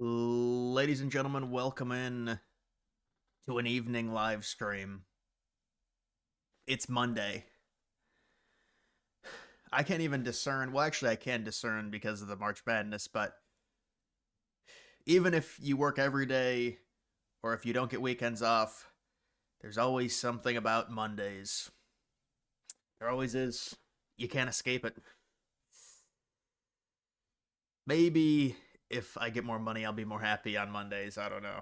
Ladies and gentlemen, welcome in to an evening live stream. It's Monday. I can't even discern. Well, actually, I can discern because of the March Madness, but even if you work every day or if you don't get weekends off, there's always something about Mondays. There always is. You can't escape it. Maybe if I get more money, I'll be more happy on Mondays. I don't know.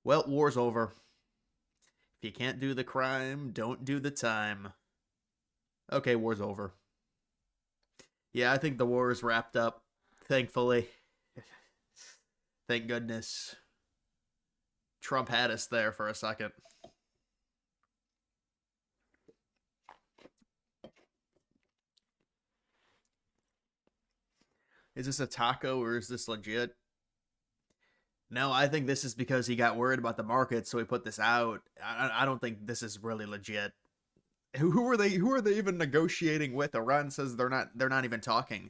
Well, war's over. If you can't do the crime, don't do the time. Okay, war's over. Yeah, I think the war is wrapped up. Thankfully. Thank goodness. Trump had us there for a second. Is this a taco or is this legit? No, I think this is because he got worried about the market, so he put this out. I don't think this is really legit. Who are they? Who are they even negotiating with? Iran says they're not. They're not even talking.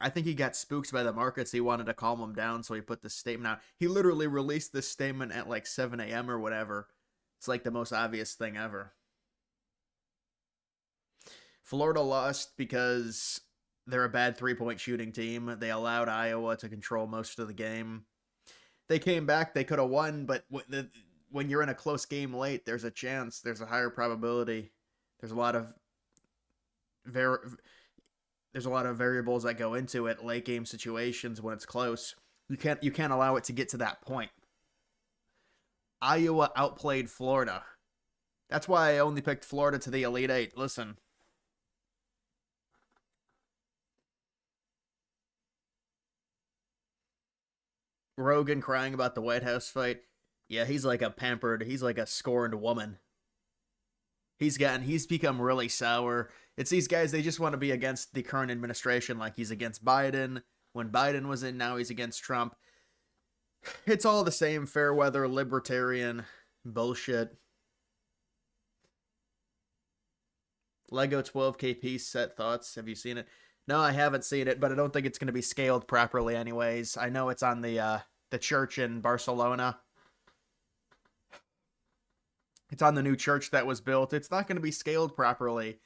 I think he got spooked by the markets. He wanted to calm them down, so he put this statement out. He literally released this statement at like 7 a.m. or whatever. It's like the most obvious thing ever. Florida lost because they're a bad 3-point shooting team. They allowed Iowa to control most of the game. They came back. They could have won, but when you're in a close game late, there's a chance. There's a higher probability. There's a lot of ver- there's a lot of variables that go into it. Late game situations when it's close, you can't allow it to get to that point. Iowa outplayed Florida. That's why I only picked Florida to the Elite Eight. Listen, Rogan crying about the White House fight. Yeah, he's like a scorned woman. He's become really sour. It's these guys, they just want to be against the current administration, like he's against Biden. When Biden was in, now he's against Trump. It's all the same fair weather libertarian bullshit. Lego 12K piece set thoughts. Have you seen it? No, I haven't seen it, but I don't think it's going to be scaled properly anyways. I know it's on the church in Barcelona. It's on the new church that was built. It's not going to be scaled properly.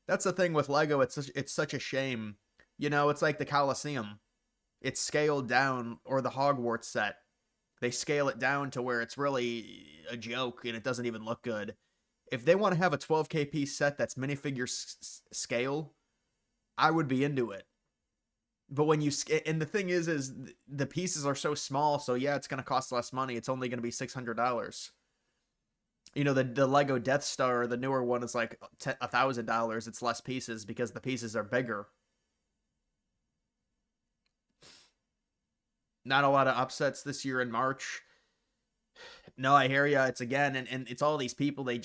That's the thing with Lego. It's such a shame. You know, it's like the Colosseum. It's scaled down, or the Hogwarts set. They scale it down to where it's really a joke and it doesn't even look good. If they want to have a 12K piece set that's minifigure scale, I would be into it. But when you and the thing is the pieces are so small, so yeah, it's going to cost less money. It's only going to be $600. You know, the Lego Death Star, the newer one, is like $1,000. It's less pieces because the pieces are bigger. Not a lot of upsets this year in March. No, I hear ya. It's again, and it's all these people. They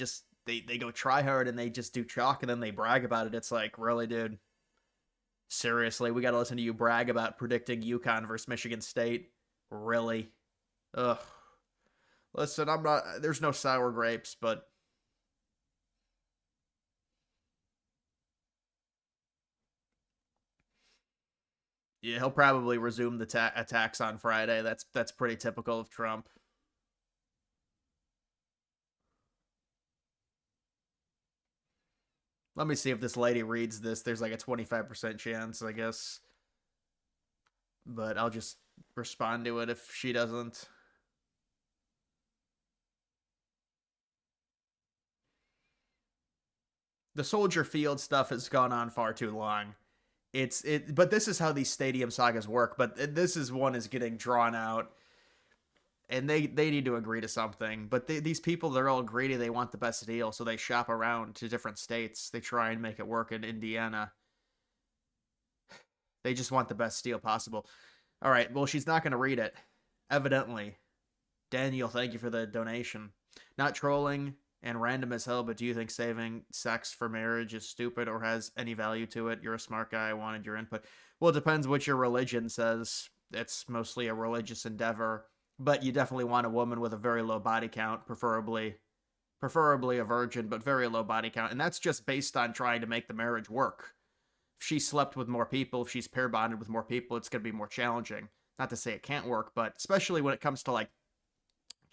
go try hard and they just do chalk and then they brag about it. It's like, really, dude. Seriously, we got to listen to you brag about predicting UConn versus Michigan State. Really? Ugh. Listen, I'm not. There's no sour grapes, but yeah, he'll probably resume the attacks on Friday. That's pretty typical of Trump. Let me see if this lady reads this. There's like a 25% chance, I guess, but I'll just respond to it if she doesn't. The Soldier Field stuff has gone on far too long. But this is how these stadium sagas work. But this is one is getting drawn out, and they need to agree to something. But these people, they're all greedy. They want the best deal, so they shop around to different states. They try and make it work in Indiana. They just want the best deal possible. All right. Well, she's not going to read it, evidently. Daniel, thank you for the donation. Not trolling and random as hell, but do you think saving sex for marriage is stupid or has any value to it? You're a smart guy. I wanted your input. Well, it depends what your religion says. It's mostly a religious endeavor, but you definitely want a woman with a very low body count, preferably a virgin, but very low body count. And that's just based on trying to make the marriage work. she slept with more people, if she's pair bonded with more people, it's going to be more challenging. Not to say it can't work, but especially when it comes to like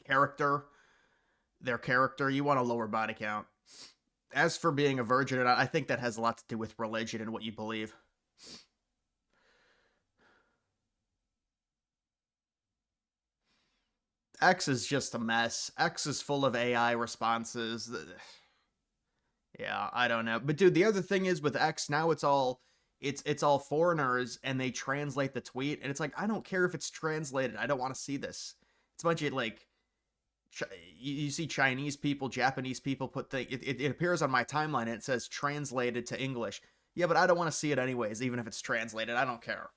character, their character, you want a lower body count. As for being a virgin, I think that has a lot to do with religion and what you believe. X is just a mess. X is full of AI responses. Yeah, I don't know. But dude, the other thing is with X now it's all foreigners and they translate the tweet and it's like I don't care if it's translated. I don't want to see this. It's a bunch of like you see Chinese people, Japanese people put it appears on my timeline and it says translated to English. Yeah, but I don't want to see it anyways, even if it's translated. I don't care.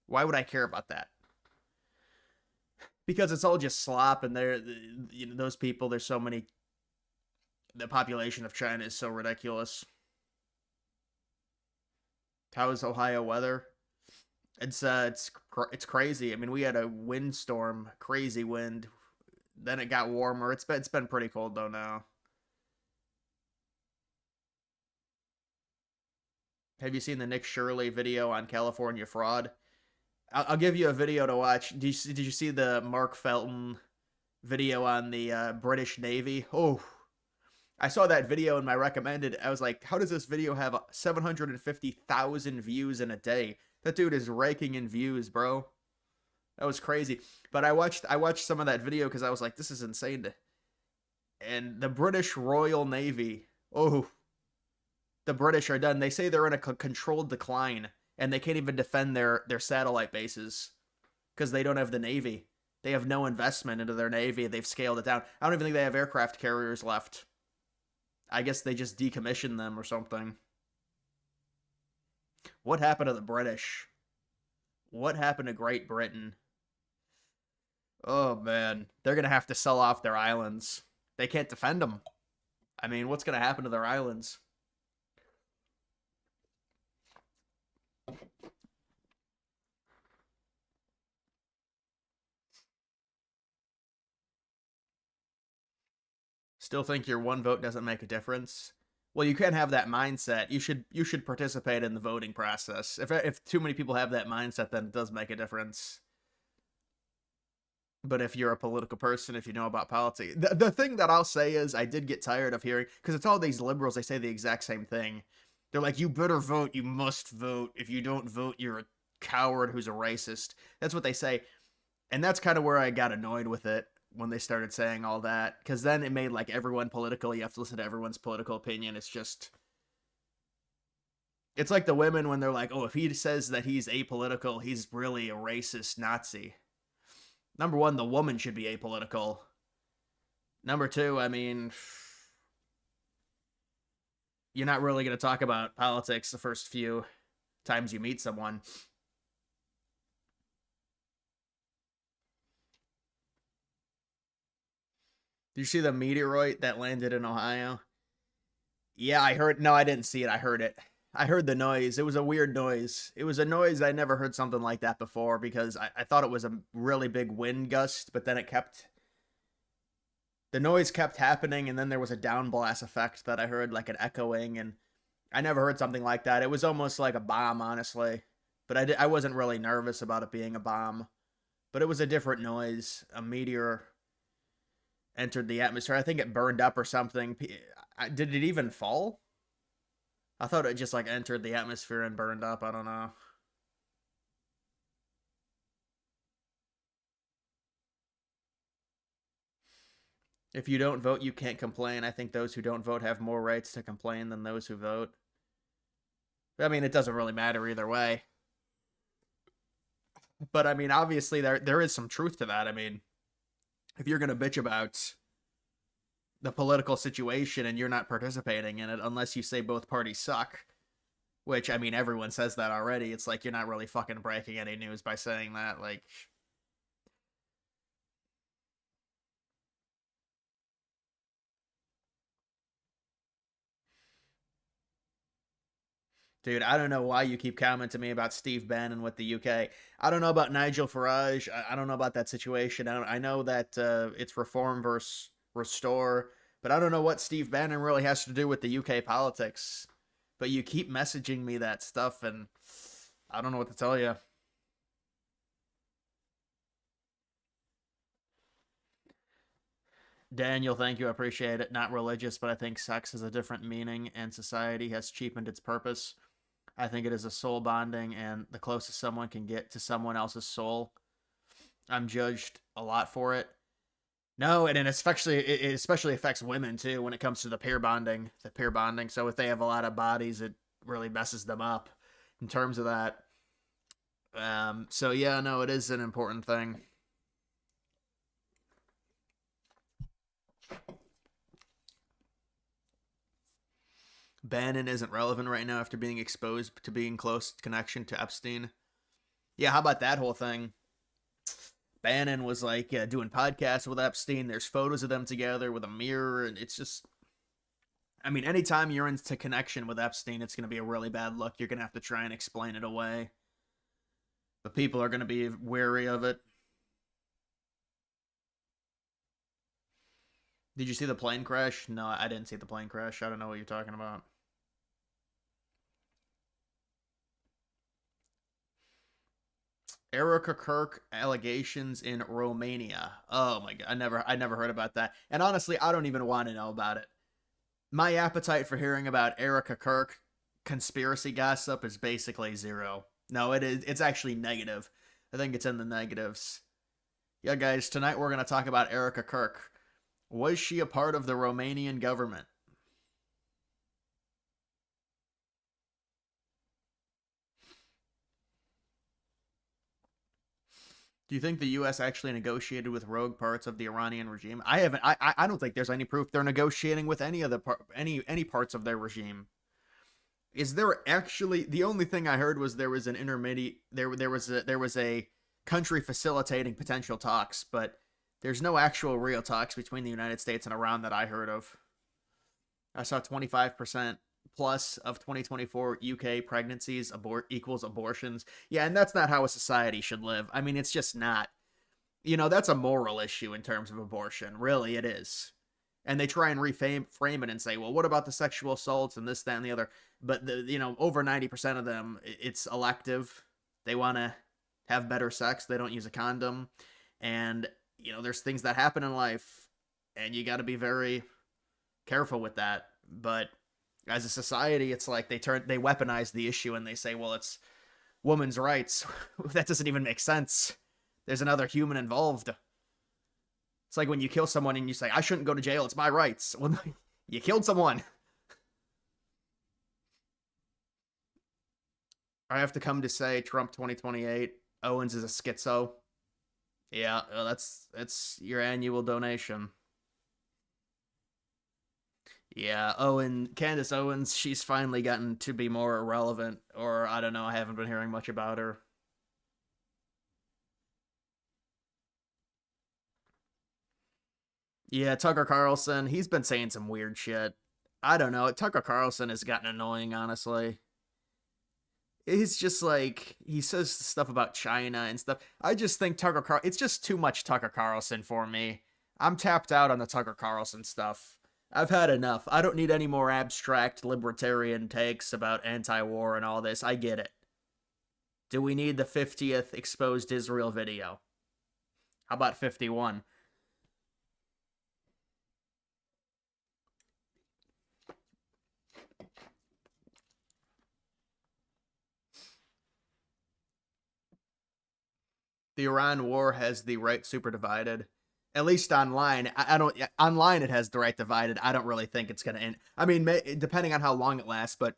Why would I care about that? Because it's all just slop and those people, there's so many, the population of China is so ridiculous. How is Ohio weather? It's crazy. I mean, we had a windstorm, crazy wind. Then it got warmer. It's been pretty cold though now. Have you seen the Nick Shirley video on California fraud? I'll give you a video to watch. Did you see the Mark Felton video on the British Navy? Oh, I saw that video in my recommended. I was like, how does this video have 750,000 views in a day? That dude is raking in views, bro. That was crazy. But I watched some of that video because I was like, this is insane. And the British Royal Navy, oh, the British are done. They say they're in a controlled decline, and they can't even defend their satellite bases because they don't have the Navy. They have no investment into their Navy. They've scaled it down. I don't even think they have aircraft carriers left. I guess they just decommissioned them or something. What happened to the British? What happened to Great Britain? Oh, man. They're going to have to sell off their islands. They can't defend them. I mean, what's going to happen to their islands? Still think your one vote doesn't make a difference? Well, you can't have that mindset. You should participate in the voting process. If too many people have that mindset, then it does make a difference. But if you're a political person, if you know about politics, the thing that I'll say is I did get tired of hearing, because it's all these liberals, they say the exact same thing. They're like, you better vote, you must vote. If you don't vote, you're a coward who's a racist. That's what they say. And that's kind of where I got annoyed with it when they started saying all that, because then it made like everyone political. You have to listen to everyone's political opinion. It's like the women when they're like, oh, if he says that he's apolitical, he's really a racist Nazi. Number one, the woman should be apolitical. Number two, I mean, you're not really going to talk about politics the first few times you meet someone. Did you see the meteoroid that landed in Ohio? Yeah, I heard. No, I didn't see it. I heard it. I heard the noise. It was a weird noise. It was a noise I never heard something like that before because I thought it was a really big wind gust, but then the noise kept happening, and then there was a down blast effect that I heard, like an echoing, and I never heard something like that. It was almost like a bomb, honestly, but I wasn't really nervous about it being a bomb, but it was a different noise. A meteor entered the atmosphere. I think it burned up or something. Did it even fall? I thought it just like entered the atmosphere and burned up. I don't know. If you don't vote, you can't complain. I think those who don't vote have more rights to complain than those who vote. I mean, it doesn't really matter either way. But I mean, obviously there is some truth to that. I mean, if you're going to bitch about the political situation and you're not participating in it unless you say both parties suck, which I mean everyone says that already, it's like you're not really fucking breaking any news by saying that. Like, dude, I don't know why you keep commenting to me about Steve Bannon with the UK. I don't know about Nigel Farage. I don't know about that situation. I know that it's reform versus restore, but I don't know what Steve Bannon really has to do with the UK politics. but you keep messaging me that stuff, and I don't know what to tell you. Daniel, thank you. I appreciate it. Not religious, but I think sex has a different meaning, and society has cheapened its purpose. I think it is a soul bonding, and the closest someone can get to someone else's soul. I'm judged a lot for it. No, and it especially affects women too when it comes to the pair bonding. The pair bonding. So if they have a lot of bodies, it really messes them up in terms of that. So yeah, no, it is an important thing. Bannon isn't relevant right now after being exposed to being close connection to Epstein. Yeah, how about that whole thing? Bannon was like doing podcasts with Epstein. There's photos of them together with a mirror, and it's just. I mean, anytime you're into connection with Epstein, it's going to be a really bad look. You're going to have to try and explain it away. But people are going to be wary of it. Did you see the plane crash? No, I didn't see the plane crash. I don't know what you're talking about. Erica Kirk allegations in Romania. Oh my god, I never heard about that. And honestly, I don't even want to know about it. My appetite for hearing about Erica Kirk conspiracy gossip is basically zero. No, it's actually negative. I think it's in the negatives. Yeah, guys, tonight we're going to talk about Erica Kirk. Was she a part of the Romanian government? Do you think the U.S. actually negotiated with rogue parts of the Iranian regime? I haven't. I don't think there's any proof they're negotiating with any of the any parts of their regime. Is there actually? The only thing I heard was there was an intermediate. There was a country facilitating potential talks, but there's no actual real talks between the United States and Iran that I heard of. I saw 25% plus of 2024 UK pregnancies equals abortions. Yeah, and that's not how a society should live. I mean, it's just not. That's a moral issue in terms of abortion. Really, it is. And they try and frame it and say, well, what about the sexual assaults and this, that, and the other? But over 90% of them, it's elective. They want to have better sex. They don't use a condom, and there's things that happen in life, and you got to be very careful with that. But as a society, it's like they weaponize the issue and they say, well, it's women's rights. That doesn't even make sense. There's another human involved. It's like when you kill someone and you say, I shouldn't go to jail, it's my rights. Well, you killed someone. I have to come to say Trump 2028, Owens is a schizo. Yeah, that's your annual donation. Yeah, Candace Owens, she's finally gotten to be more irrelevant, or I don't know, I haven't been hearing much about her. Yeah, Tucker Carlson, he's been saying some weird shit. I don't know, Tucker Carlson has gotten annoying, honestly. He's just like, he says stuff about China and stuff. I just think it's just too much Tucker Carlson for me. I'm tapped out on the Tucker Carlson stuff. I've had enough. I don't need any more abstract libertarian takes about anti-war and all this. I get it. Do we need the 50th exposed Israel video? How about 51? The Iran war has the right super divided. At least online, I don't. Online, it has the right divided. I don't really think it's gonna end. I mean, depending on how long it lasts, but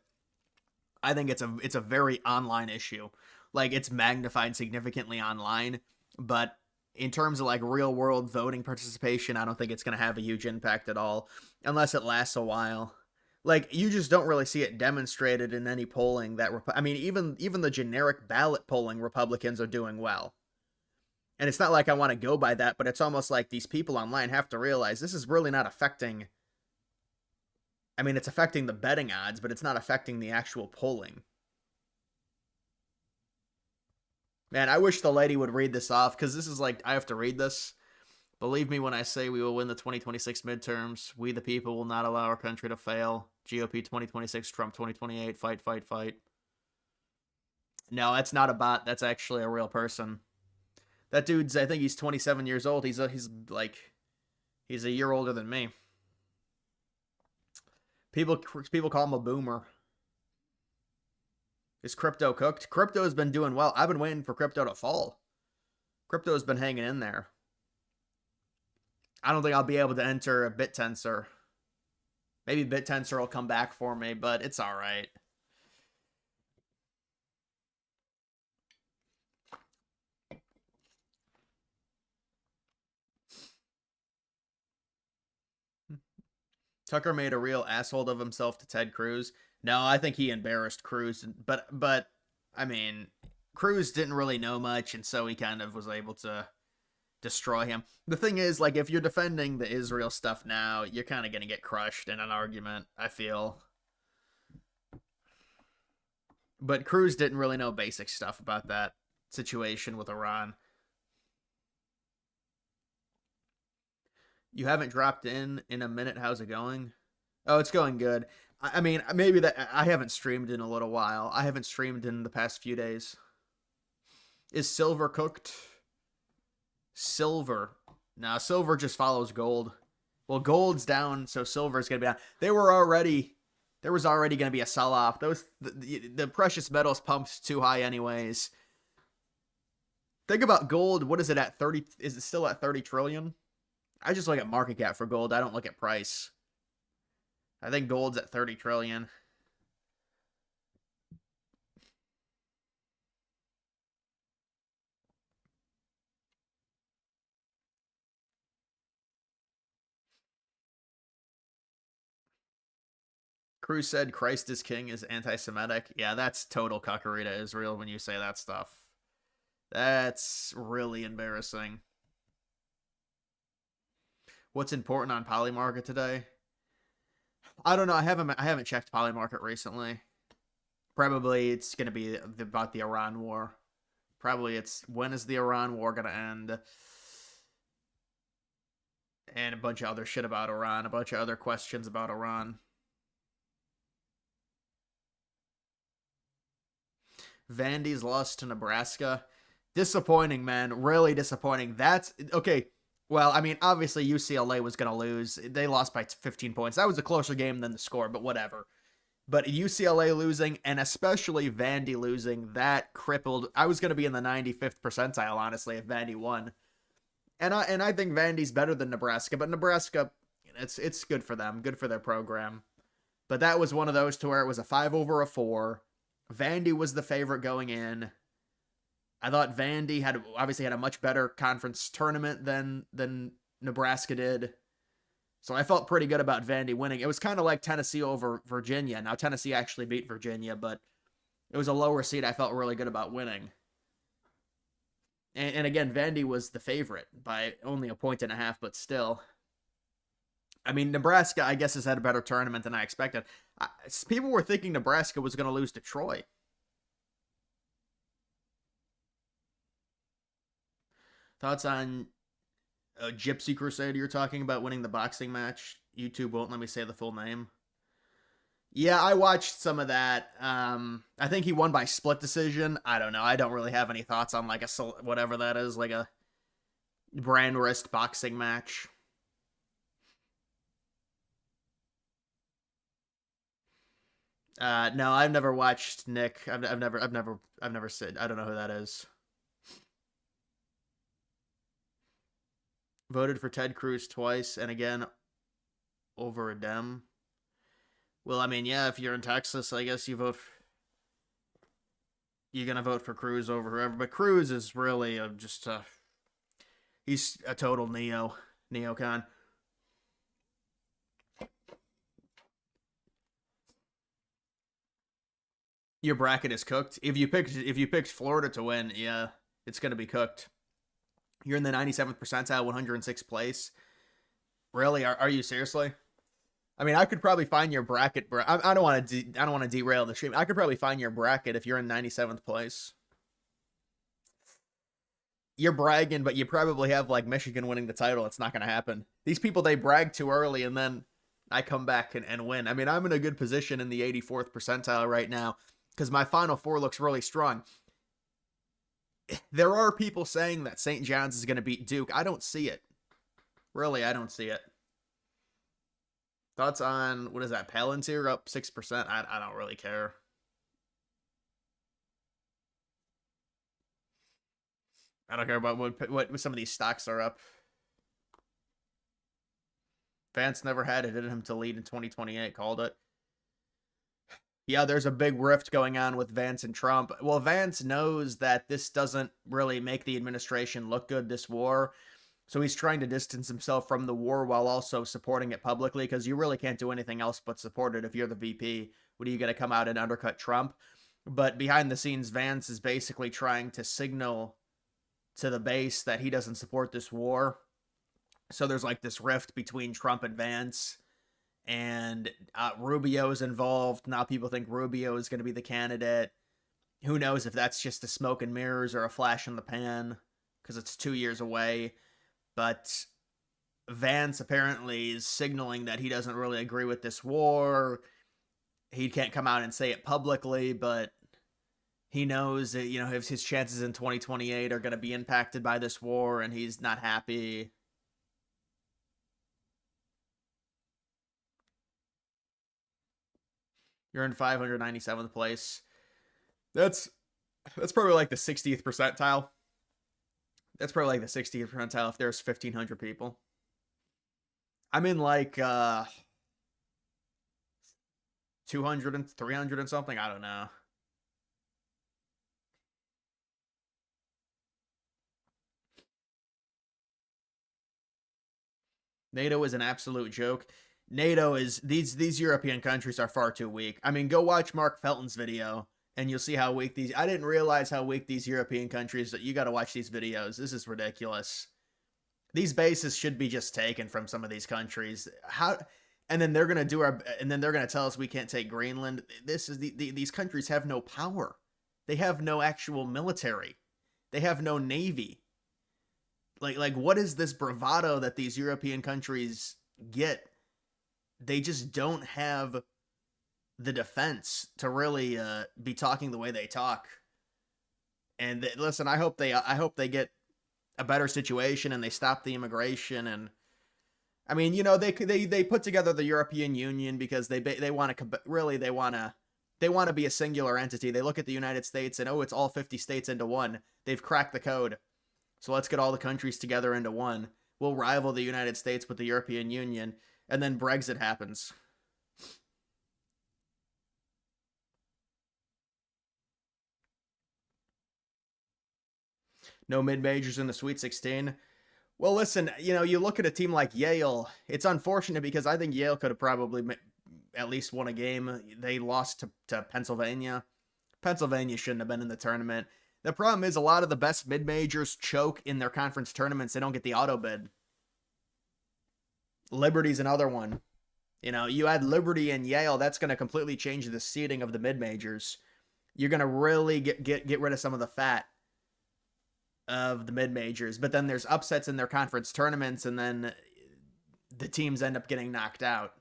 I think it's a very online issue. Like it's magnified significantly online, but in terms of like real world voting participation, I don't think it's gonna have a huge impact at all, unless it lasts a while. Like you just don't really see it demonstrated in any polling that. I mean, even the generic ballot polling, Republicans are doing well. And it's not like I want to go by that, but it's almost like these people online have to realize this is really not affecting. I mean, it's affecting the betting odds, but it's not affecting the actual polling. Man, I wish the lady would read this off, because this is like, I have to read this. Believe me when I say we will win the 2026 midterms. We, the people, will not allow our country to fail. GOP 2026, Trump 2028, fight, fight, fight. No, that's not a bot. That's actually a real person. That dude's, I think he's 27 years old. He's a year older than me. People call him a boomer. Is crypto cooked? Crypto has been doing well. I've been waiting for crypto to fall. Crypto has been hanging in there. I don't think I'll be able to enter a BitTensor. Maybe BitTensor will come back for me, but it's all right. Tucker made a real asshole of himself to Ted Cruz. No, I think he embarrassed Cruz, but I mean, Cruz didn't really know much, and so he kind of was able to destroy him. The thing is, like, if you're defending the Israel stuff now, you're kind of going to get crushed in an argument, I feel. But Cruz didn't really know basic stuff about that situation with Iran. You haven't dropped in a minute. How's it going? Oh, it's going good. I mean, maybe that I haven't streamed in a little while. I haven't streamed in the past few days. Is silver cooked? Silver. Now, silver just follows gold. Well, gold's down, so silver's going to be down. There was already going to be a sell-off. The precious metals pumped too high anyways. Think about gold. What is it at 30? Is it still at 30 trillion? I just look at market cap for gold. I don't look at price. I think gold's at 30 trillion. Cruz said Christ is king is anti-Semitic. Yeah, that's total cuckery to Israel when you say that stuff. That's really embarrassing. What's important on Polymarket today? I don't know. I haven't checked Polymarket recently. Probably it's going to be about the Iran war. Probably it's when is the Iran war going to end? And a bunch of other shit about Iran. A bunch of other questions about Iran. Vandy's lost to Nebraska. Disappointing, man. Really disappointing. That's okay. Well, I mean, obviously UCLA was going to lose. They lost by 15 points. That was a closer game than the score, but whatever. But UCLA losing, and especially Vandy losing, that crippled. I was going to be in the 95th percentile, honestly, if Vandy won. And I think Vandy's better than Nebraska, but Nebraska, it's good for them, good for their program. But that was one of those to where it was a 5 over a 4. Vandy was the favorite going in. I thought Vandy obviously had a much better conference tournament than Nebraska did. So I felt pretty good about Vandy winning. It was kind of like Tennessee over Virginia. Now, Tennessee actually beat Virginia, but it was a lower seed. I felt really good about winning. And again, Vandy was the favorite by only a 1.5 points, but still. I mean, Nebraska, I guess, has had a better tournament than I expected. People were thinking Nebraska was going to lose to Troy. Thoughts on Gypsy Crusader you're talking about winning the boxing match? YouTube won't let me say the full name. Yeah, I watched some of that. I think he won by split decision. I don't know. I don't really have any thoughts on like whatever that is, like a brand wrist boxing match. No, I've never watched Nick. I've never said. I don't know who that is. Voted for Ted Cruz twice, and again over a Dem. Well, I mean, yeah, if you're in Texas, I guess you're gonna vote for Cruz over whoever. But Cruz is really he's a total neocon. Your bracket is cooked. If you picked Florida to win, yeah, it's gonna be cooked. You're in the 97th percentile, 106th place. Really? Are you seriously? I mean, I could probably find your bracket. I don't want to derail the stream. I could probably find your bracket if you're in 97th place. You're bragging, but you probably have like Michigan winning the title. It's not going to happen. These people, they brag too early, and then I come back and win. I mean, I'm in a good position in the 84th percentile right now because my Final Four looks really strong. There are people saying that St. John's is going to beat Duke. I don't see it. Really, I don't see it. Thoughts on, what is that, Palantir up 6%? I don't really care. I don't care about what some of these stocks are up. Vance never had it in him to lead in 2028, called it. Yeah, there's a big rift going on with Vance and Trump. Well, Vance knows that this doesn't really make the administration look good, this war. So he's trying to distance himself from the war while also supporting it publicly, because you really can't do anything else but support it if you're the VP. What are you going to come out and undercut Trump? But behind the scenes, Vance is basically trying to signal to the base that he doesn't support this war. So there's like this rift between Trump and Vance, and Rubio's involved. Now people think Rubio is going to be the candidate. Who knows if that's just a smoke and mirrors or a flash in the pan, because it's 2 years away. But Vance apparently is signaling that he doesn't really agree with this war. He can't come out and say it publicly, but he knows that, his chances in 2028 are going to be impacted by this war, and he's not happy. You're in 597th place. That's probably like the 60th percentile. That's probably like the 60th percentile if there's 1,500 people. I'm in like 200 and 300 and something. I don't know. NATO is an absolute joke. NATO is, these European countries are far too weak. I mean, go watch Mark Felton's video and you'll see how weak I didn't realize how weak these European countries, you got to watch these videos. This is ridiculous. These bases should be just taken from some of these countries. And then they're going to tell us we can't take Greenland. These countries have no power. They have no actual military. They have no navy. Like what is this bravado that these European countries get? They just don't have the defense to really be talking the way they talk. And listen, I hope they get a better situation and they stop the immigration. And I mean, they put together the European Union because they want to be a singular entity. They look at the United States and, it's all 50 states into one. They've cracked the code. So let's get all the countries together into one. We'll rival the United States with the European Union, and then Brexit happens. No mid-majors in the Sweet 16. Well, listen, you look at a team like Yale. It's unfortunate because I think Yale could have probably at least won a game. They lost to Pennsylvania. Pennsylvania shouldn't have been in the tournament. The problem is a lot of the best mid-majors choke in their conference tournaments. They don't get the auto bid. Liberty's another one. You add Liberty and Yale, that's going to completely change the seeding of the mid-majors. You're going to really get rid of some of the fat of the mid-majors. But then there's upsets in their conference tournaments, and then the teams end up getting knocked out.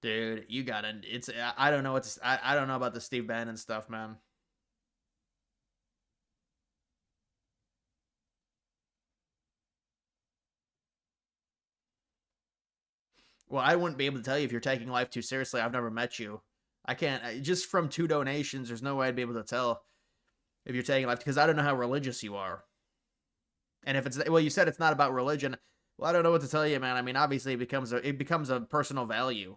Dude, you gotta. I don't know I don't know about the Steve Bannon stuff, man. Well, I wouldn't be able to tell you if you're taking life too seriously. I've never met you. I can't. Just from 2 donations, there's no way I'd be able to tell if you're taking life, because I don't know how religious you are. And if you said it's not about religion. Well, I don't know what to tell you, man. I mean, obviously it becomes a personal value.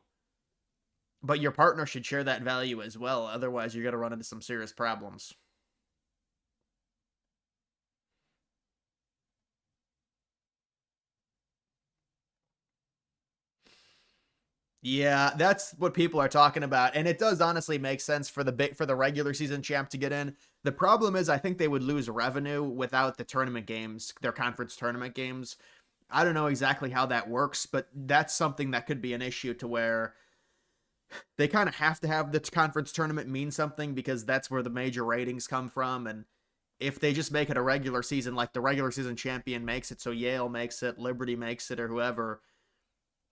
But your partner should share that value as well. Otherwise, you're going to run into some serious problems. Yeah, that's what people are talking about, and it does honestly make sense for the regular season champ to get in. The problem is, I think they would lose revenue without the tournament games, their conference tournament games. I don't know exactly how that works, but that's something that could be an issue, to where They kind of have to have the conference tournament mean something because that's where the major ratings come from. And if they just make it a regular season, like the regular season champion makes it, so Yale makes it, Liberty makes it, or whoever,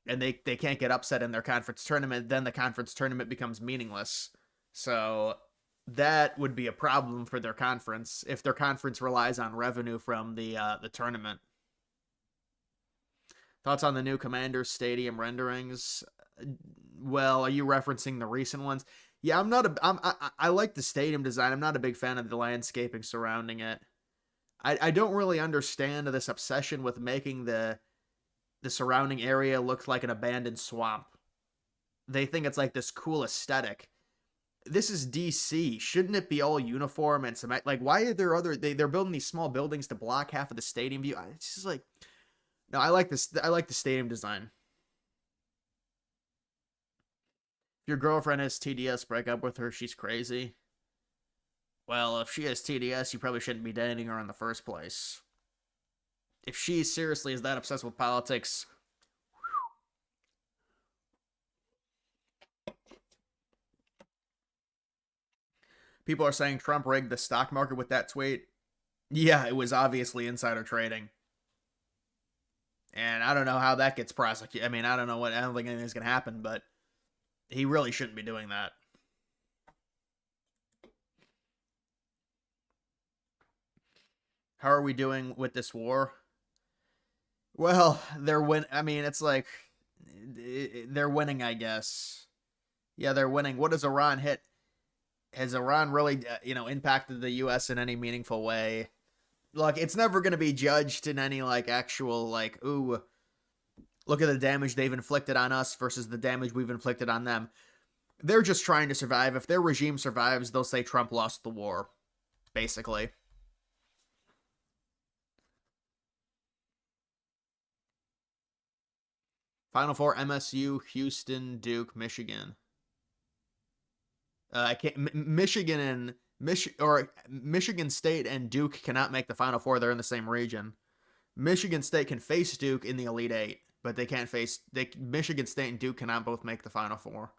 and they can't get upset in their conference tournament, then the conference tournament becomes meaningless. So that would be a problem for their conference if their conference relies on revenue from the tournament. Thoughts on the new Commanders Stadium renderings? Well, are you referencing the recent ones? Yeah, I'm not a. I like the stadium design. I'm not a big fan of the landscaping surrounding it. I don't really understand this obsession with making the surrounding area look like an abandoned swamp. They think it's like this cool aesthetic. This is DC. Shouldn't it be all uniform and cement? Like, why are there other? They're building these small buildings to block half of the stadium view. It's just like, no, I like this. I like the stadium design. If your girlfriend has TDS, break up with her. She's crazy. Well, if she has TDS, you probably shouldn't be dating her in the first place. If she seriously is that obsessed with politics, people are saying Trump rigged the stock market with that tweet. Yeah, it was obviously insider trading. And I don't know how that gets prosecuted. I mean, I don't know what, I don't think anything's going to happen, but he really shouldn't be doing that. How are we doing with this war? Well, they're win. I mean, it's like they're winning, I guess. Yeah, they're winning. What does Iran hit? Has Iran really, impacted the U.S. in any meaningful way? Look, it's never going to be judged in any like actual like, ooh, look at the damage they've inflicted on us versus the damage we've inflicted on them. They're just trying to survive. If their regime survives, they'll say Trump lost the war, basically. Final Four: MSU, Houston, Duke, Michigan. I can't. Michigan and Michigan State and Duke cannot make the Final Four. They're in the same region. Michigan State can face Duke in the Elite Eight, but they can't face. Michigan State and Duke cannot both make the Final Four.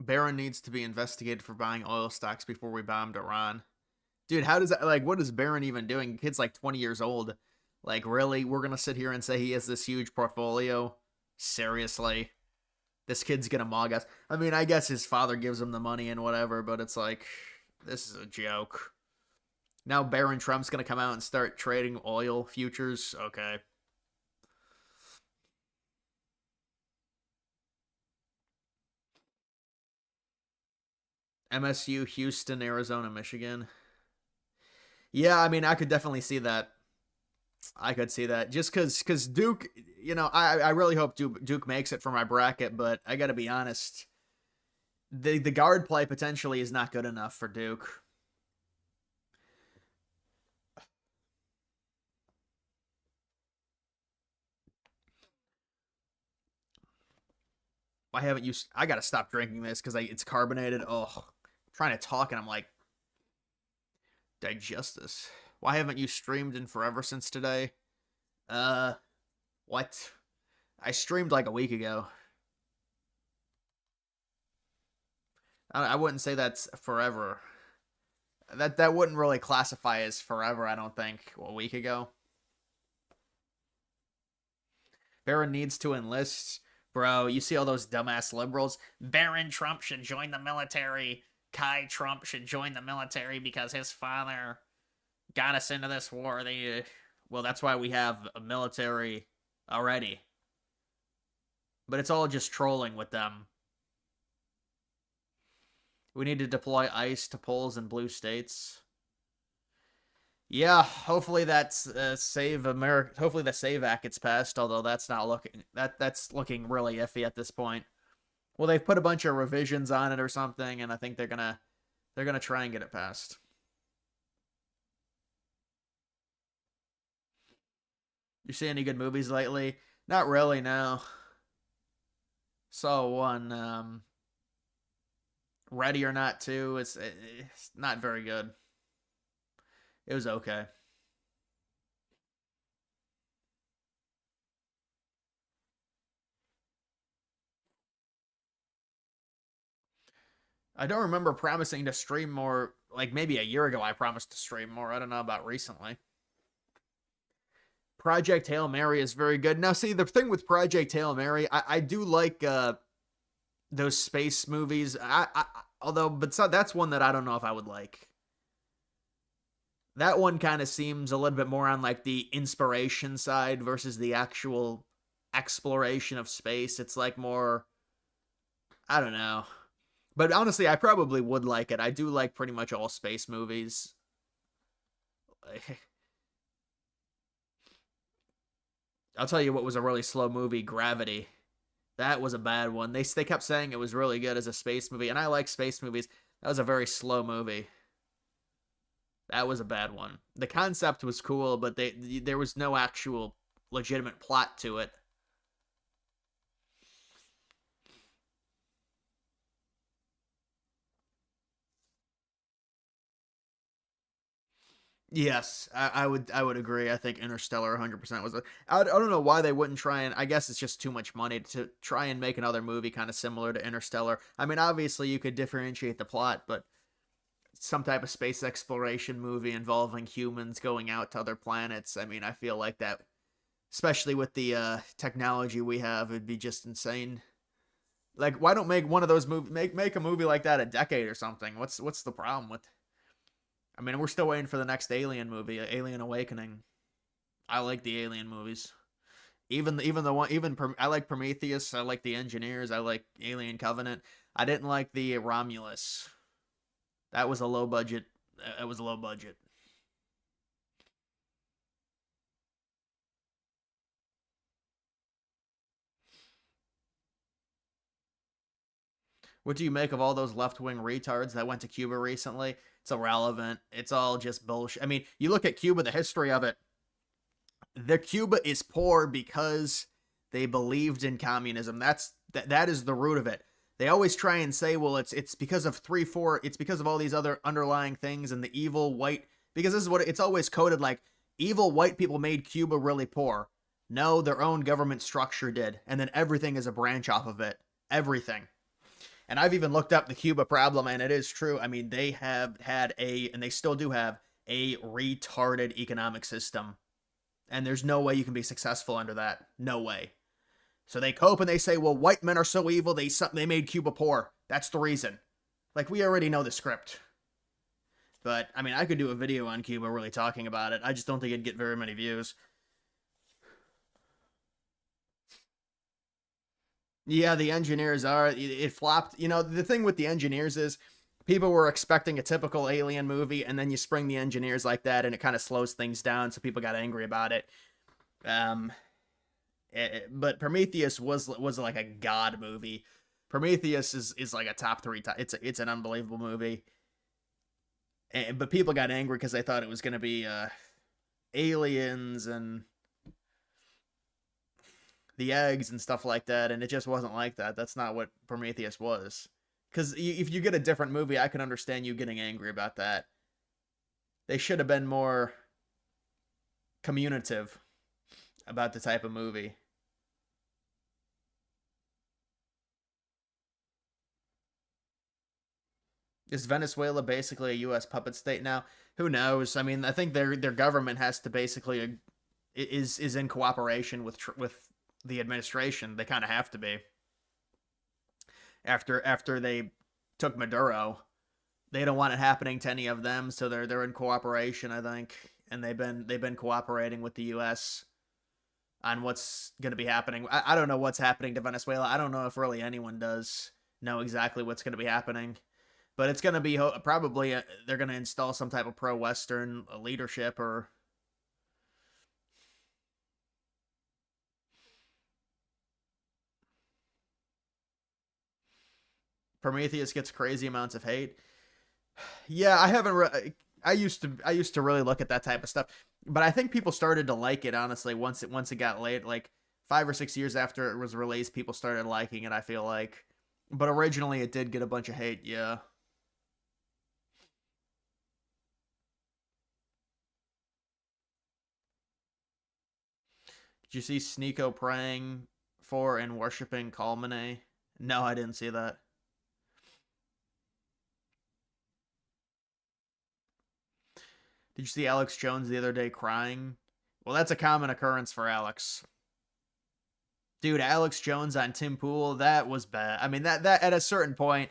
Barron needs to be investigated for buying oil stocks before we bombed Iran. Dude, how does that, like, what is Barron even doing? Kid's like 20 years old. Like, really? We're going to sit here and say he has this huge portfolio? Seriously? This kid's going to mug us? I mean, I guess his father gives him the money and whatever, but it's like, this is a joke. Now Barron Trump's going to come out and start trading oil futures? Okay. MSU, Houston, Arizona, Michigan. Yeah, I mean, I could definitely see that. I could see that just because Duke, I really hope Duke makes it for my bracket, but I got to be honest, the guard play potentially is not good enough for Duke. Why haven't you? I got to stop drinking this because it's carbonated. Oh, I'm trying to talk and I'm like, digest this. Why haven't you streamed in forever since today? Uh, what? I streamed like a week ago. I wouldn't say that's forever. That wouldn't really classify as forever, I don't think. A week ago. Barron needs to enlist. Bro, you see all those dumbass liberals? Barron Trump should join the military. Kai Trump should join the military because his father got us into this war. Well, that's why we have a military already. But it's all just trolling with them. We need to deploy ICE to polls in blue states. Yeah, hopefully that's Save America. Hopefully the Save Act gets passed. Although that's looking really iffy at this point. Well, they've put a bunch of revisions on it or something, and I think they're gonna try and get it passed. You see any good movies lately? Not really, no. Saw one, Ready or Not 2. It's not very good. It was okay. I don't remember promising to stream more. Like maybe a year ago, I promised to stream more. I don't know about recently. Project Hail Mary is very good. Now, see, the thing with Project Hail Mary, I do like those space movies. Although, but so, that's one that I don't know if I would like. That one kind of seems a little bit more on like the inspiration side versus the actual exploration of space. It's like more, I don't know. But honestly, I probably would like it. I do like pretty much all space movies. I'll tell you what was a really slow movie, Gravity. That was a bad one. They kept saying it was really good as a space movie, and I like space movies. That was a very slow movie. That was a bad one. The concept was cool, but there was no actual legitimate plot to it. Yes, I would agree. I think Interstellar 100% was. I don't know why they wouldn't try and. I guess it's just too much money to try and make another movie kind of similar to Interstellar. I mean, obviously you could differentiate the plot, but some type of space exploration movie involving humans going out to other planets. I mean, I feel like that, especially with the technology we have, it'd be just insane. Like, why don't make one of those movies? Make a movie like that a decade or something. What's the problem with? I mean, we're still waiting for the next Alien movie, Alien Awakening. I like the Alien movies. Even the one I like Prometheus. I like the Engineers. I like Alien Covenant. I didn't like the Romulus. That was a low budget. It was a low budget. What do you make of all those left wing retards that went to Cuba recently? It's irrelevant. It's all just bullshit. I mean, you look at Cuba, the history of it. The Cuba is poor because they believed in communism. That is the root of it. They always try and say, well, it's because of 3-4. It's because of all these other underlying things and the evil white. Because this is what it's always coded like. Evil white people made Cuba really poor. No, their own government structure did, and then everything is a branch off of it. Everything. And I've even looked up the Cuba problem, and it is true. I mean, they have had and they still do have, a retarded economic system. And there's no way you can be successful under that. No way. So they cope and they say, well, white men are so evil, they made Cuba poor. That's the reason. Like, we already know the script. But, I mean, I could do a video on Cuba really talking about it. I just don't think it'd get very many views. Yeah, the Engineers are. It flopped. You know, the thing with the Engineers is people were expecting a typical Alien movie, and then you spring the Engineers like that, and it kind of slows things down, so people got angry about it. Um, but Prometheus was like a god movie. Prometheus is like a top three. It's an unbelievable movie. But people got angry because they thought it was going to be aliens and the eggs and stuff like that, and it just wasn't like that. That's not what Prometheus was. Because if you get a different movie, I can understand you getting angry about that. They should have been more communicative about the type of movie. Is Venezuela basically a U.S. puppet state now? Who knows? I mean, I think their government has to basically is in cooperation with the administration. They kind of have to be after they took Maduro. They don't want it happening to any of them, so they're in cooperation, I think, and they've been cooperating with the U.S. on what's going to be happening. I don't know what's happening to Venezuela. I don't know if really anyone does know exactly what's going to be happening. But it's going to be probably they're going to install some type of pro-Western leadership or Prometheus gets crazy amounts of hate. Yeah, I haven't. I used to really look at that type of stuff, but I think people started to like it honestly once it got laid. Like 5 or 6 years after it was released, people started liking it, I feel like. But originally it did get a bunch of hate, yeah. Did you see Sneeko praying for and worshiping Kalmane? No, I didn't see that. Did you see Alex Jones the other day crying? Well, that's a common occurrence for Alex. Dude, Alex Jones on Tim Pool, that was bad. I mean, that at a certain point,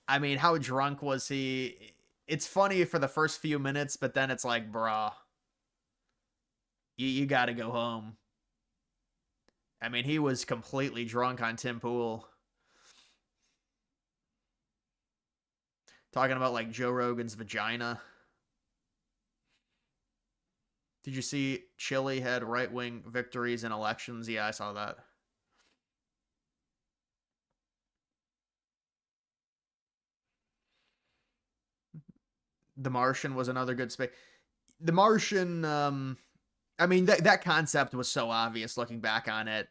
I mean, how drunk was he? It's funny for the first few minutes, but then it's like, bruh, you got to go home. I mean, he was completely drunk on Tim Pool. Talking about like Joe Rogan's vagina. Did you see Chile had right wing victories in elections? Yeah, I saw that. The Martian was another good space. The Martian, I mean, that concept was so obvious looking back on it,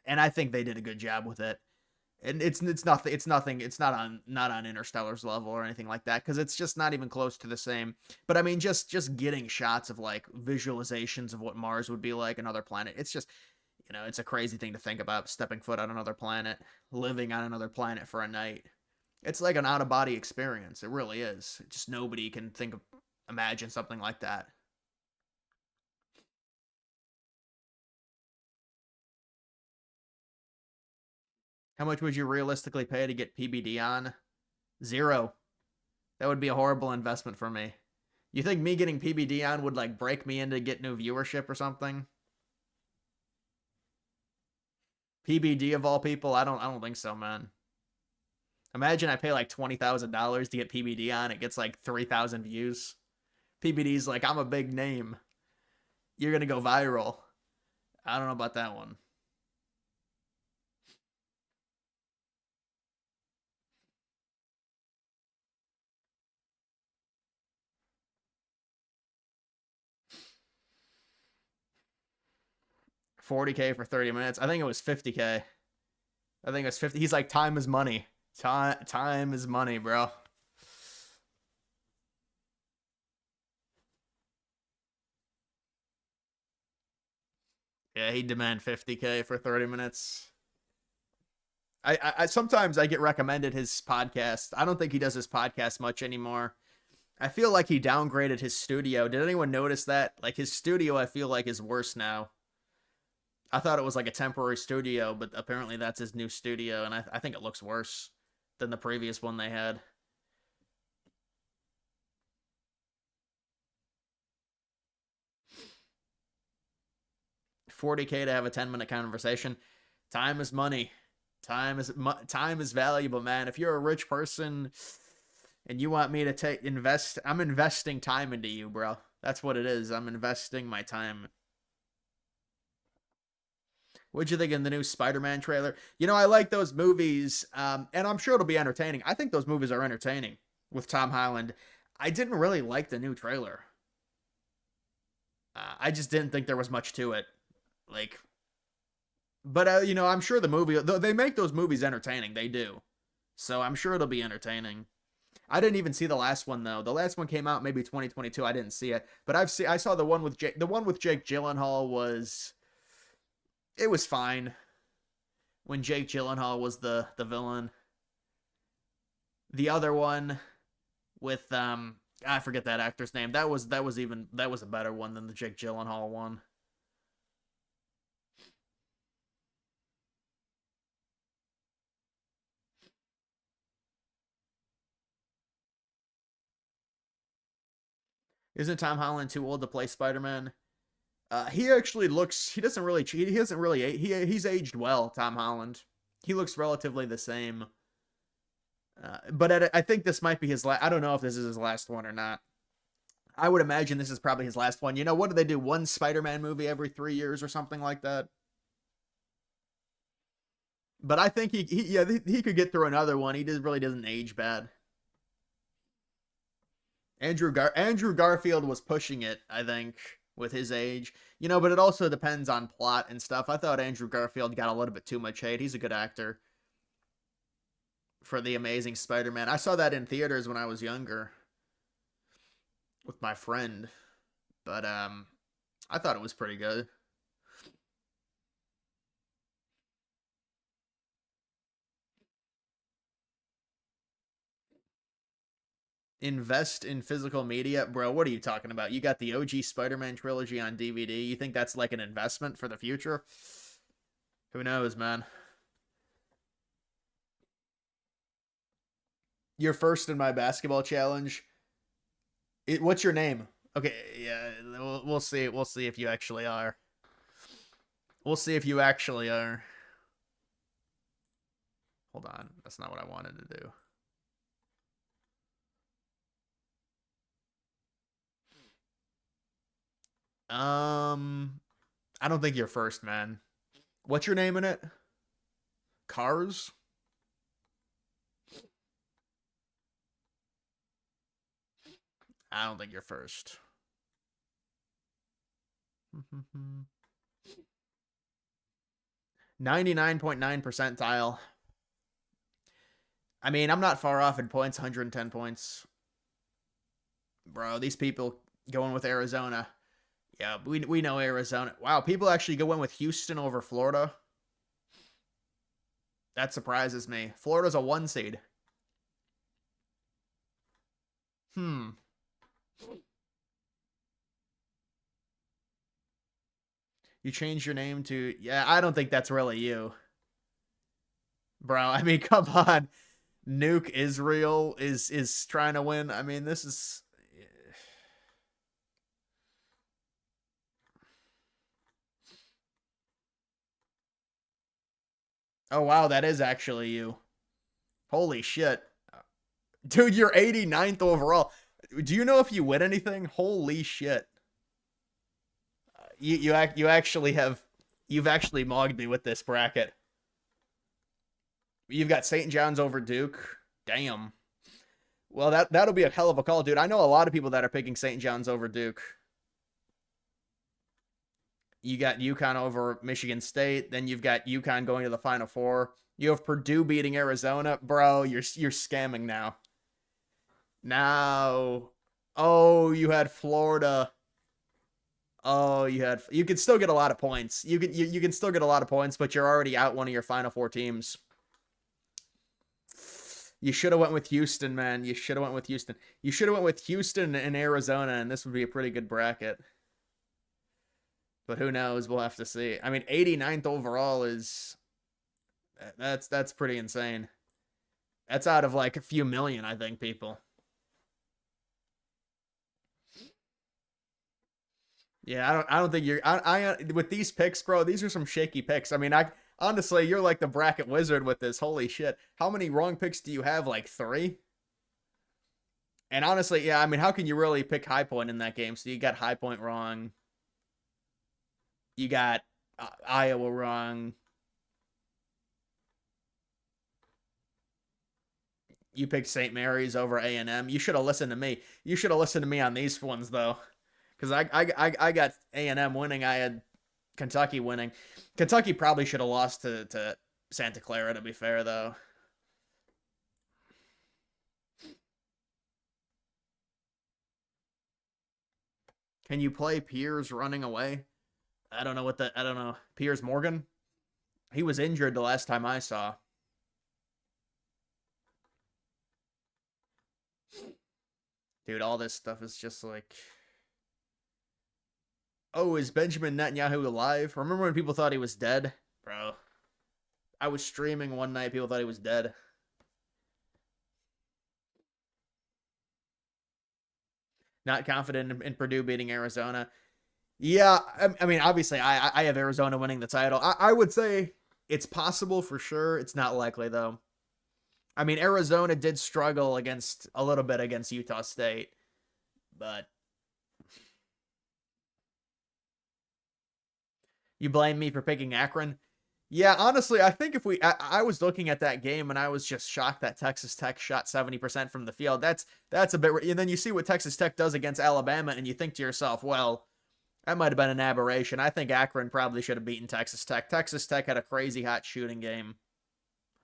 and I think they did a good job with it. And it's not on Interstellar's level or anything like that, because it's just not even close to the same. But I mean, just getting shots of like visualizations of what Mars would be like, another planet. It's just, it's a crazy thing to think about, stepping foot on another planet, living on another planet for a night. It's like an out of body experience. It really is. Just nobody can imagine something like that. How much would you realistically pay to get PBD on? Zero. That would be a horrible investment for me. You think me getting PBD on would like break me into get new viewership or something? PBD of all people? I don't think so, man. Imagine I pay like $20,000 to get PBD on. It gets like 3,000 views. PBD's like, I'm a big name. You're going to go viral. I don't know about that one. 40K for 30 minutes. I think it was 50K. I think it was 50. He's like, time is money. Time is money, bro. Yeah, he'd demand 50K for 30 minutes. I sometimes I get recommended his podcast. I don't think he does his podcast much anymore. I feel like he downgraded his studio. Did anyone notice that? Like his studio, I feel like is worse now. I thought it was like a temporary studio, but apparently that's his new studio, and I think it looks worse than the previous one they had. 40K to have a 10-minute conversation. Time is money. Time is valuable, man. If you're a rich person and you want me to invest, I'm investing time into you, bro. That's what it is. I'm investing my time. What'd you think of the new Spider-Man trailer? I like those movies, and I'm sure it'll be entertaining. I think those movies are entertaining with Tom Holland. I didn't really like the new trailer. I just didn't think there was much to it. Like, but I'm sure the movie they make those movies entertaining. They do, so I'm sure it'll be entertaining. I didn't even see the last one though. The last one came out maybe 2022. I didn't see it, but I saw the one with Jake. The one with Jake Gyllenhaal was it was fine. When Jake Gyllenhaal was the villain. The other one with I forget that actor's name. That was a better one than the Jake Gyllenhaal one. Isn't Tom Holland too old to play Spider-Man? He actually looks. He doesn't really. He hasn't really. He's aged well. Tom Holland. He looks relatively the same. But I think this might be his last. I don't know if this is his last one or not. I would imagine this is probably his last one. What do they do? One Spider-Man movie every 3 years or something like that. But I think he could get through another one. He just really doesn't age bad. Andrew Garfield was pushing it, I think, with his age. You know, but it also depends on plot and stuff. I thought Andrew Garfield got a little bit too much hate. He's a good actor for The Amazing Spider-Man. I saw that in theaters when I was younger with my friend. But I thought it was pretty good. Invest in physical media? Bro, what are you talking about? You got the OG Spider-Man trilogy on DVD. You think that's like an investment for the future? Who knows, man? You're first in my basketball challenge. What's your name? Okay, yeah, we'll see. We'll see if you actually are. We'll see if you actually are. Hold on. That's not what I wanted to do. I don't think you're first, man. What's your name in it? Cars? I don't think you're first. 99.9 percentile. I mean, I'm not far off in points, 110 points. Bro, these people going with Arizona. Yeah, we know Arizona. Wow, people actually go in with Houston over Florida. That surprises me. Florida's a 1 seed. You changed your name to... Yeah, I don't think that's really you. Bro, I mean, come on. Nuke Israel is trying to win. I mean, this is... Oh, wow, that is actually you. Holy shit. Dude, you're 89th overall. Do you know if you win anything? Holy shit. You actually have... You've actually mogged me with this bracket. You've got St. John's over Duke. Damn. Well, that'll be a hell of a call, dude. I know a lot of people that are picking St. John's over Duke. You got UConn over Michigan State. Then you've got UConn going to the Final Four. You have Purdue beating Arizona. Bro, you're scamming now. Now, oh, you had Florida. Oh, you could still get a lot of points. You can still get a lot of points, but you're already out one of your Final Four teams. You should have went with Houston, man. You should have went with Houston. You should have went with Houston and Arizona, and this would be a pretty good bracket. But who knows? We'll have to see. I mean, 89th overall is... That's pretty insane. That's out of like a few million, I think, people. Yeah, I don't think you're... with these picks, bro, these are some shaky picks. I mean, honestly, you're like the bracket wizard with this. Holy shit. How many wrong picks do you have? Like 3? And honestly, yeah, I mean, how can you really pick High Point in that game? So you got High Point wrong. You got Iowa wrong. You picked St. Mary's over A&M. You should have listened to me. You should have listened to me on these ones, though. Because I got A&M winning. I had Kentucky winning. Kentucky probably should have lost to Santa Clara, to be fair, though. Can you play Piers running away? I don't know. Piers Morgan? He was injured the last time I saw. Dude, all this stuff is just like... Oh, is Benjamin Netanyahu alive? Remember when people thought he was dead? Bro. I was streaming one night, people thought he was dead. Not confident in Purdue beating Arizona. Yeah, I mean, obviously, I have Arizona winning the title. I would say it's possible for sure. It's not likely, though. I mean, Arizona did struggle a little bit against Utah State, but... You blame me for picking Akron? Yeah, honestly, I think if I was looking at that game and I was just shocked that Texas Tech shot 70% from the field. That's a bit... And then you see what Texas Tech does against Alabama and you think to yourself, well, That might have been an aberration. I think Akron probably should have beaten Texas Tech. Texas Tech had a crazy hot shooting game.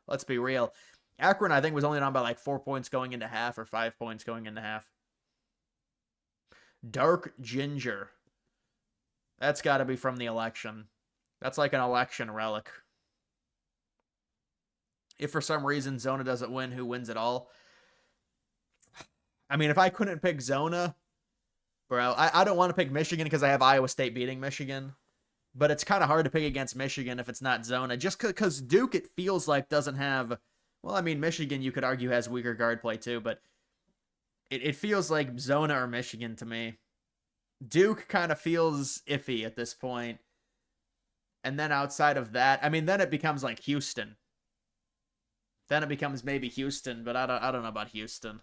Let's be real. Akron, I think, was only down by like 4 points going into half or 5 points going into half. Dark Ginger. That's got to be from the election. That's like an election relic. If for some reason Zona doesn't win, who wins it all? I mean, if I couldn't pick Zona, bro, I don't want to pick Michigan because I have Iowa State beating Michigan. But it's kind of hard to pick against Michigan if it's not Zona. Just because Duke, it feels like, doesn't have... Well, I mean, Michigan, you could argue, has weaker guard play too, but it feels like Zona or Michigan to me. Duke kind of feels iffy at this point. And then outside of that, I mean, then it becomes like Houston. Then it becomes maybe Houston, but I don't know about Houston.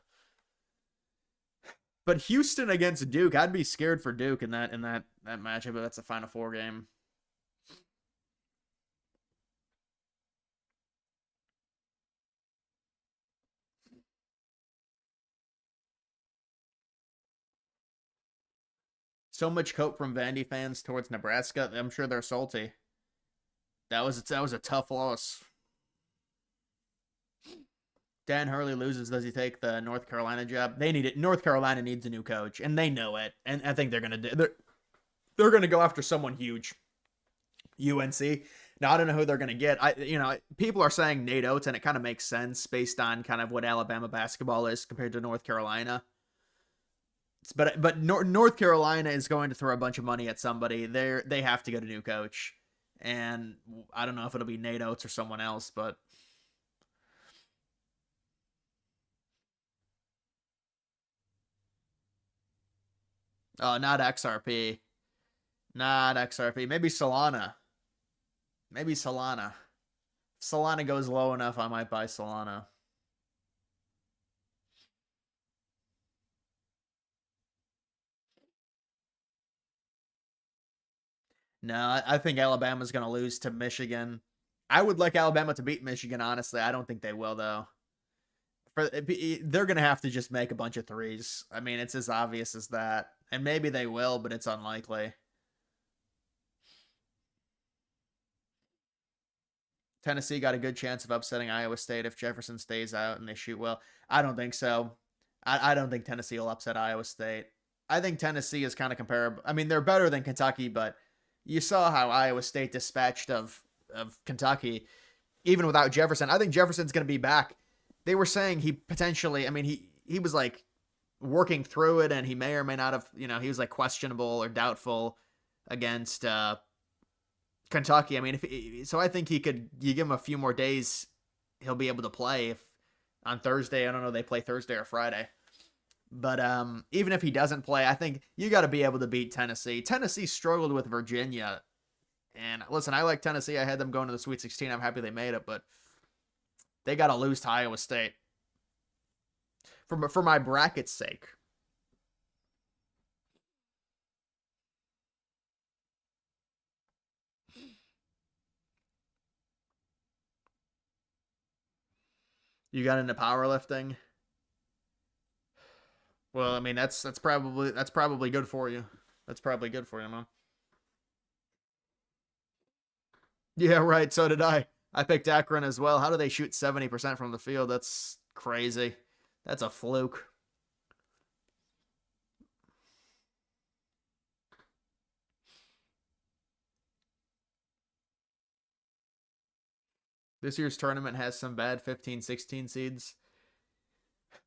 But Houston against Duke, I'd be scared for Duke in that matchup, but that's a Final Four game. So much hope from Vandy fans towards Nebraska. I'm sure they're salty. That was a tough loss. Dan Hurley loses. Does he take the North Carolina job? They need it. North Carolina needs a new coach, and they know it. And I think they're gonna do. They're gonna go after someone huge. UNC. Now I don't know who they're gonna get. People are saying Nate Oates, and it kind of makes sense based on kind of what Alabama basketball is compared to North Carolina. But North Carolina is going to throw a bunch of money at somebody. They have to get a new coach, and I don't know if it'll be Nate Oates or someone else, but. Oh, not XRP. Not XRP. Maybe Solana. Maybe Solana. If Solana goes low enough, I might buy Solana. No, I think Alabama's going to lose to Michigan. I would like Alabama to beat Michigan, honestly. I don't think they will, though. They're going to have to just make a bunch of threes. I mean, it's as obvious as that. And maybe they will, but it's unlikely. Tennessee got a good chance of upsetting Iowa State if Jefferson stays out and they shoot well. I don't think so. I don't think Tennessee will upset Iowa State. I think Tennessee is kind of comparable. I mean, they're better than Kentucky, but you saw how Iowa State dispatched of Kentucky, even without Jefferson. I think Jefferson's going to be back. They were saying he potentially, I mean, he was like working through it, and he may or may not have, he was like questionable or doubtful against Kentucky. I mean, so I think you give him a few more days, he'll be able to play. If on Thursday, I don't know, they play Thursday or Friday. But even if he doesn't play, I think you got to be able to beat Tennessee. Tennessee struggled with Virginia. And listen, I like Tennessee. I had them going to the Sweet 16. I'm happy they made it, but they got to lose to Iowa State. For my bracket's sake. You got into powerlifting? Well, I mean, that's probably good for you. That's probably good for you, man. Yeah, right. So did I. I picked Akron as well. How do they shoot 70% from the field? That's crazy. That's a fluke. This year's tournament has some bad 15, 16 seeds.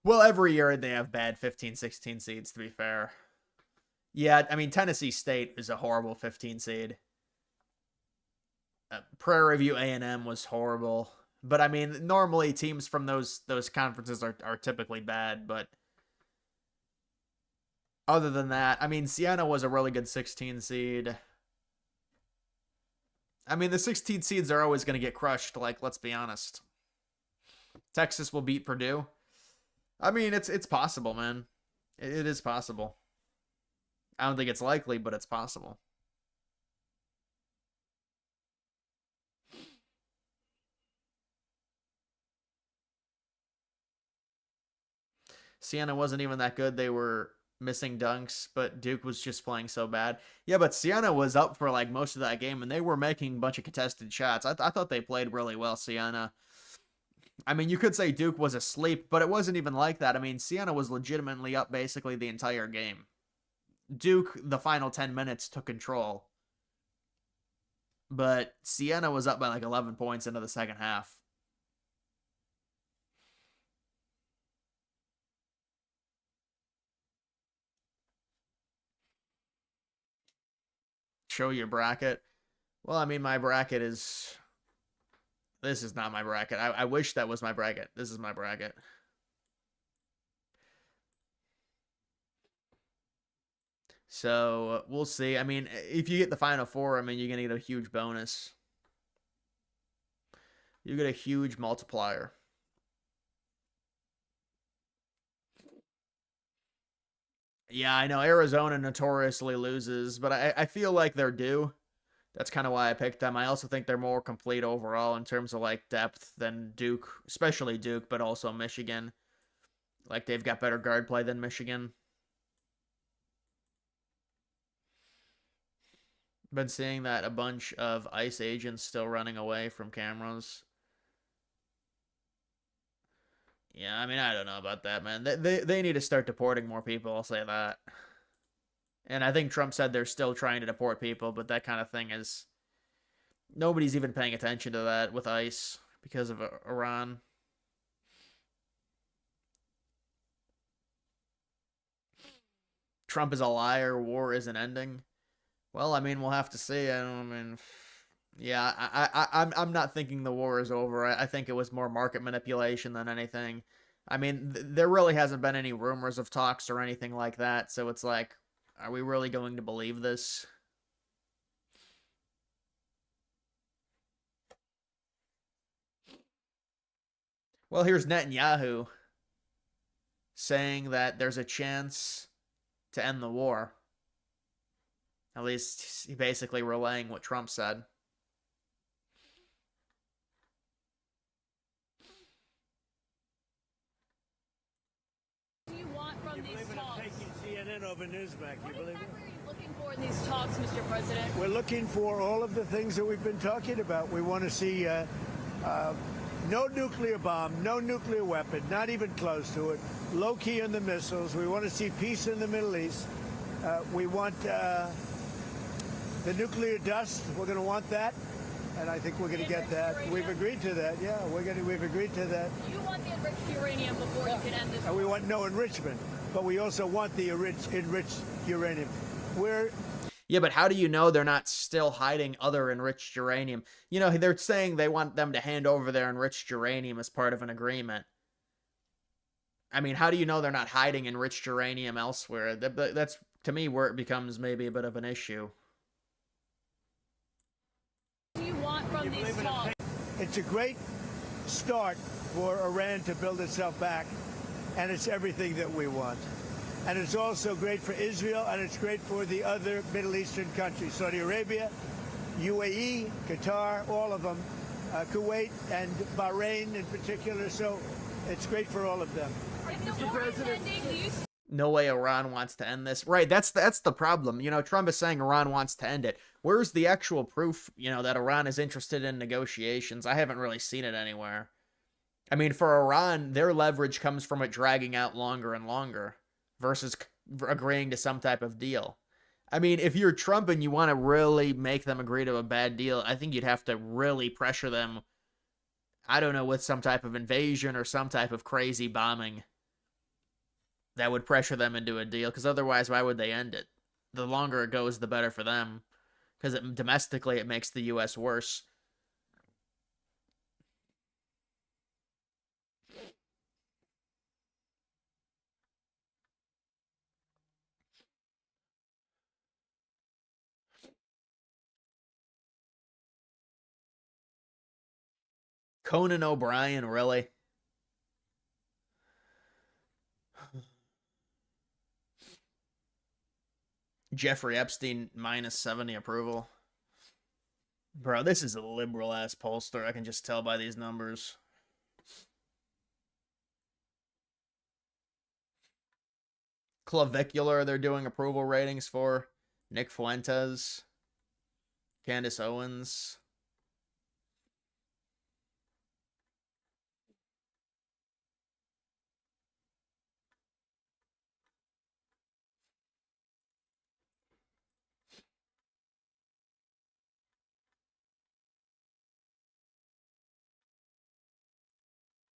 Well, every year they have bad 15, 16 seeds, to be fair. Yeah, I mean, Tennessee State is a horrible 15 seed. Prairie View A&M was horrible. But, I mean, normally teams from those conferences are typically bad. But other than that, I mean, Siena was a really good 16 seed. I mean, the 16 seeds are always going to get crushed. Like, let's be honest. Texas will beat Purdue. I mean, it's possible, man. It is possible. I don't think it's likely, but it's possible. Siena wasn't even that good. They were missing dunks, but Duke was just playing so bad. Yeah, but Siena was up for like most of that game, and they were making a bunch of contested shots. I thought they played really well, Siena. I mean, you could say Duke was asleep, but it wasn't even like that. I mean, Siena was legitimately up basically the entire game. Duke, the final 10 minutes, took control. But Siena was up by like 11 points into the second half. Show your bracket. Well, I mean, my bracket is... This is not my bracket. I wish that was my bracket. This is my bracket. So, we'll see. I mean, if you get the Final Four, I mean, you're going to get a huge bonus. You get a huge multiplier. Yeah, I know Arizona notoriously loses, but I feel like they're due. That's kind of why I picked them. I also think they're more complete overall in terms of like depth than Duke, especially Duke, but also Michigan. Like they've got better guard play than Michigan. Been seeing that a bunch of ICE agents still running away from cameras. Yeah, I mean, I don't know about that, man. They need to start deporting more people, I'll say that. And I think Trump said they're still trying to deport people, but that kind of thing is... Nobody's even paying attention to that with ICE because of Iran. Trump is a liar. War isn't ending. Well, I mean, we'll have to see. I mean, yeah, I'm not thinking the war is over. I think it was more market manipulation than anything. I mean, there really hasn't been any rumors of talks or anything like that. So it's like, are we really going to believe this? Well, here's Netanyahu saying that there's a chance to end the war. At least he basically relaying what Trump said. What do you want from these talks? Taking CNN over Newsmax, you believe it? What are you looking for in these talks, Mr. President? We're looking for all of the things that we've been talking about. We want to see no nuclear bomb, no nuclear weapon, not even close to it, low key on the missiles. We want to see peace in the Middle East. We want the nuclear dust. We're going to want that. And I think we're going to get that. Uranium? We've agreed to that. Yeah, we've agreed to that. You want the enriched uranium before you can end this And we war. want no enrichment, but we also want the enriched uranium. Yeah, but how do you know they're not still hiding other enriched uranium? You know, they're saying they want them to hand over their enriched uranium as part of an agreement. I mean, how do you know they're not hiding enriched uranium elsewhere? That's, to me, where it becomes maybe a bit of an issue. What do you want from these talks? It's a great start for Iran to build itself back, and it's everything that we want. And it's also great for Israel, and it's great for the other Middle Eastern countries, Saudi Arabia, UAE, Qatar, all of them, Kuwait, and Bahrain in particular. So it's great for all of them. If the war is ending, do you No way Iran wants to end this. Right, that's the problem. You know, Trump is saying Iran wants to end it. Where's the actual proof, you know, that Iran is interested in negotiations? I haven't really seen it anywhere. I mean, for Iran, their leverage comes from it dragging out longer and longer versus agreeing to some type of deal. I mean, if you're Trump and you want to really make them agree to a bad deal, I think you'd have to really pressure them, I don't know, with some type of invasion or some type of crazy bombing that would pressure them into a deal, because otherwise, why would they end it? The longer it goes, the better for them, because domestically, it makes the U.S. worse. Conan O'Brien, really? Jeffrey Epstein minus 70 approval. Bro, this is a liberal ass pollster. I can just tell by these numbers. Clavicular, they're doing approval ratings for. Nick Fuentes. Candace Owens.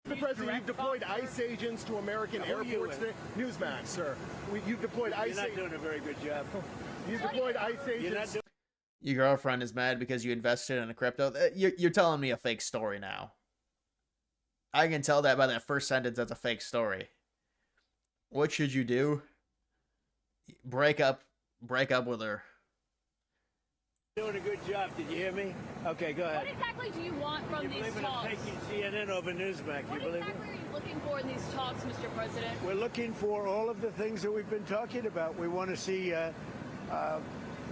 Mr. President, you've deployed ICE agents to American airports. Newsmax, sir. You've deployed ICE. You're not doing a very good job. You've deployed ICE agents. Your girlfriend is mad because you invested in a crypto. You're telling me a fake story now. I can tell that by that first sentence that's a fake story. What should you do? Break up with her. Doing a good job. Did you hear me? Okay, go ahead. What exactly do you want from You these believe in talks? taking CNN over Newsmax? What You believe exactly it? are you looking for in these talks, Mr. President? We're looking for all of the things that we've been talking about. We want to see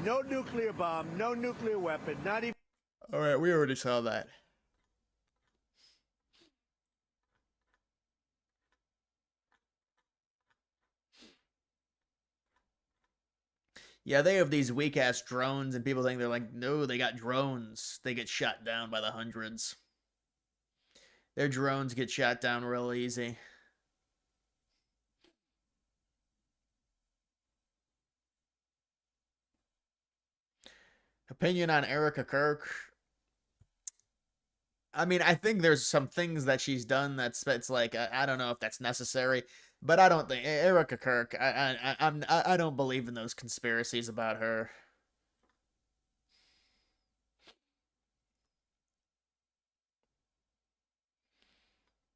no nuclear bomb, no nuclear weapon, not even. All right, we already saw that. Yeah, they have these weak ass drones, and people think they're like, no, they got drones. They get shot down by the hundreds. Their drones get shot down real easy. Opinion on Erica Kirk. I mean, I think there's some things that she's done it's like I don't know if that's necessary, but I don't think Erica Kirk. I don't believe in those conspiracies about her.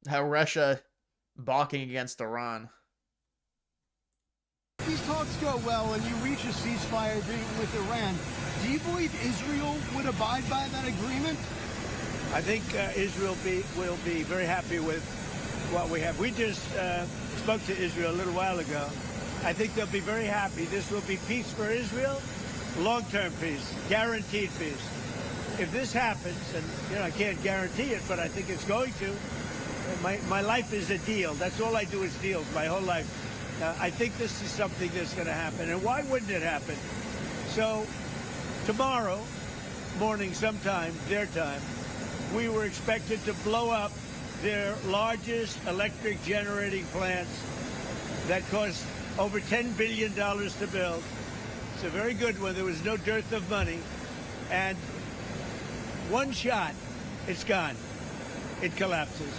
How Russia balking against Iran. If these talks go well and you reach a ceasefire agreement with Iran, do you believe Israel would abide by that agreement? I think Israel will be very happy with what we have. We just spoke to Israel a little while ago. I think they'll be very happy. This will be peace for Israel, long-term peace, guaranteed peace. If this happens, and I can't guarantee it, but I think it's going to. My life is a deal. That's all I do is deals my whole life. I think this is something that's going to happen. And why wouldn't it happen? So tomorrow morning sometime, their time, we were expected to blow up their largest electric generating plants that cost over $10 billion to build. It's a very good one. There was no dearth of money. And one shot, it's gone. It collapses.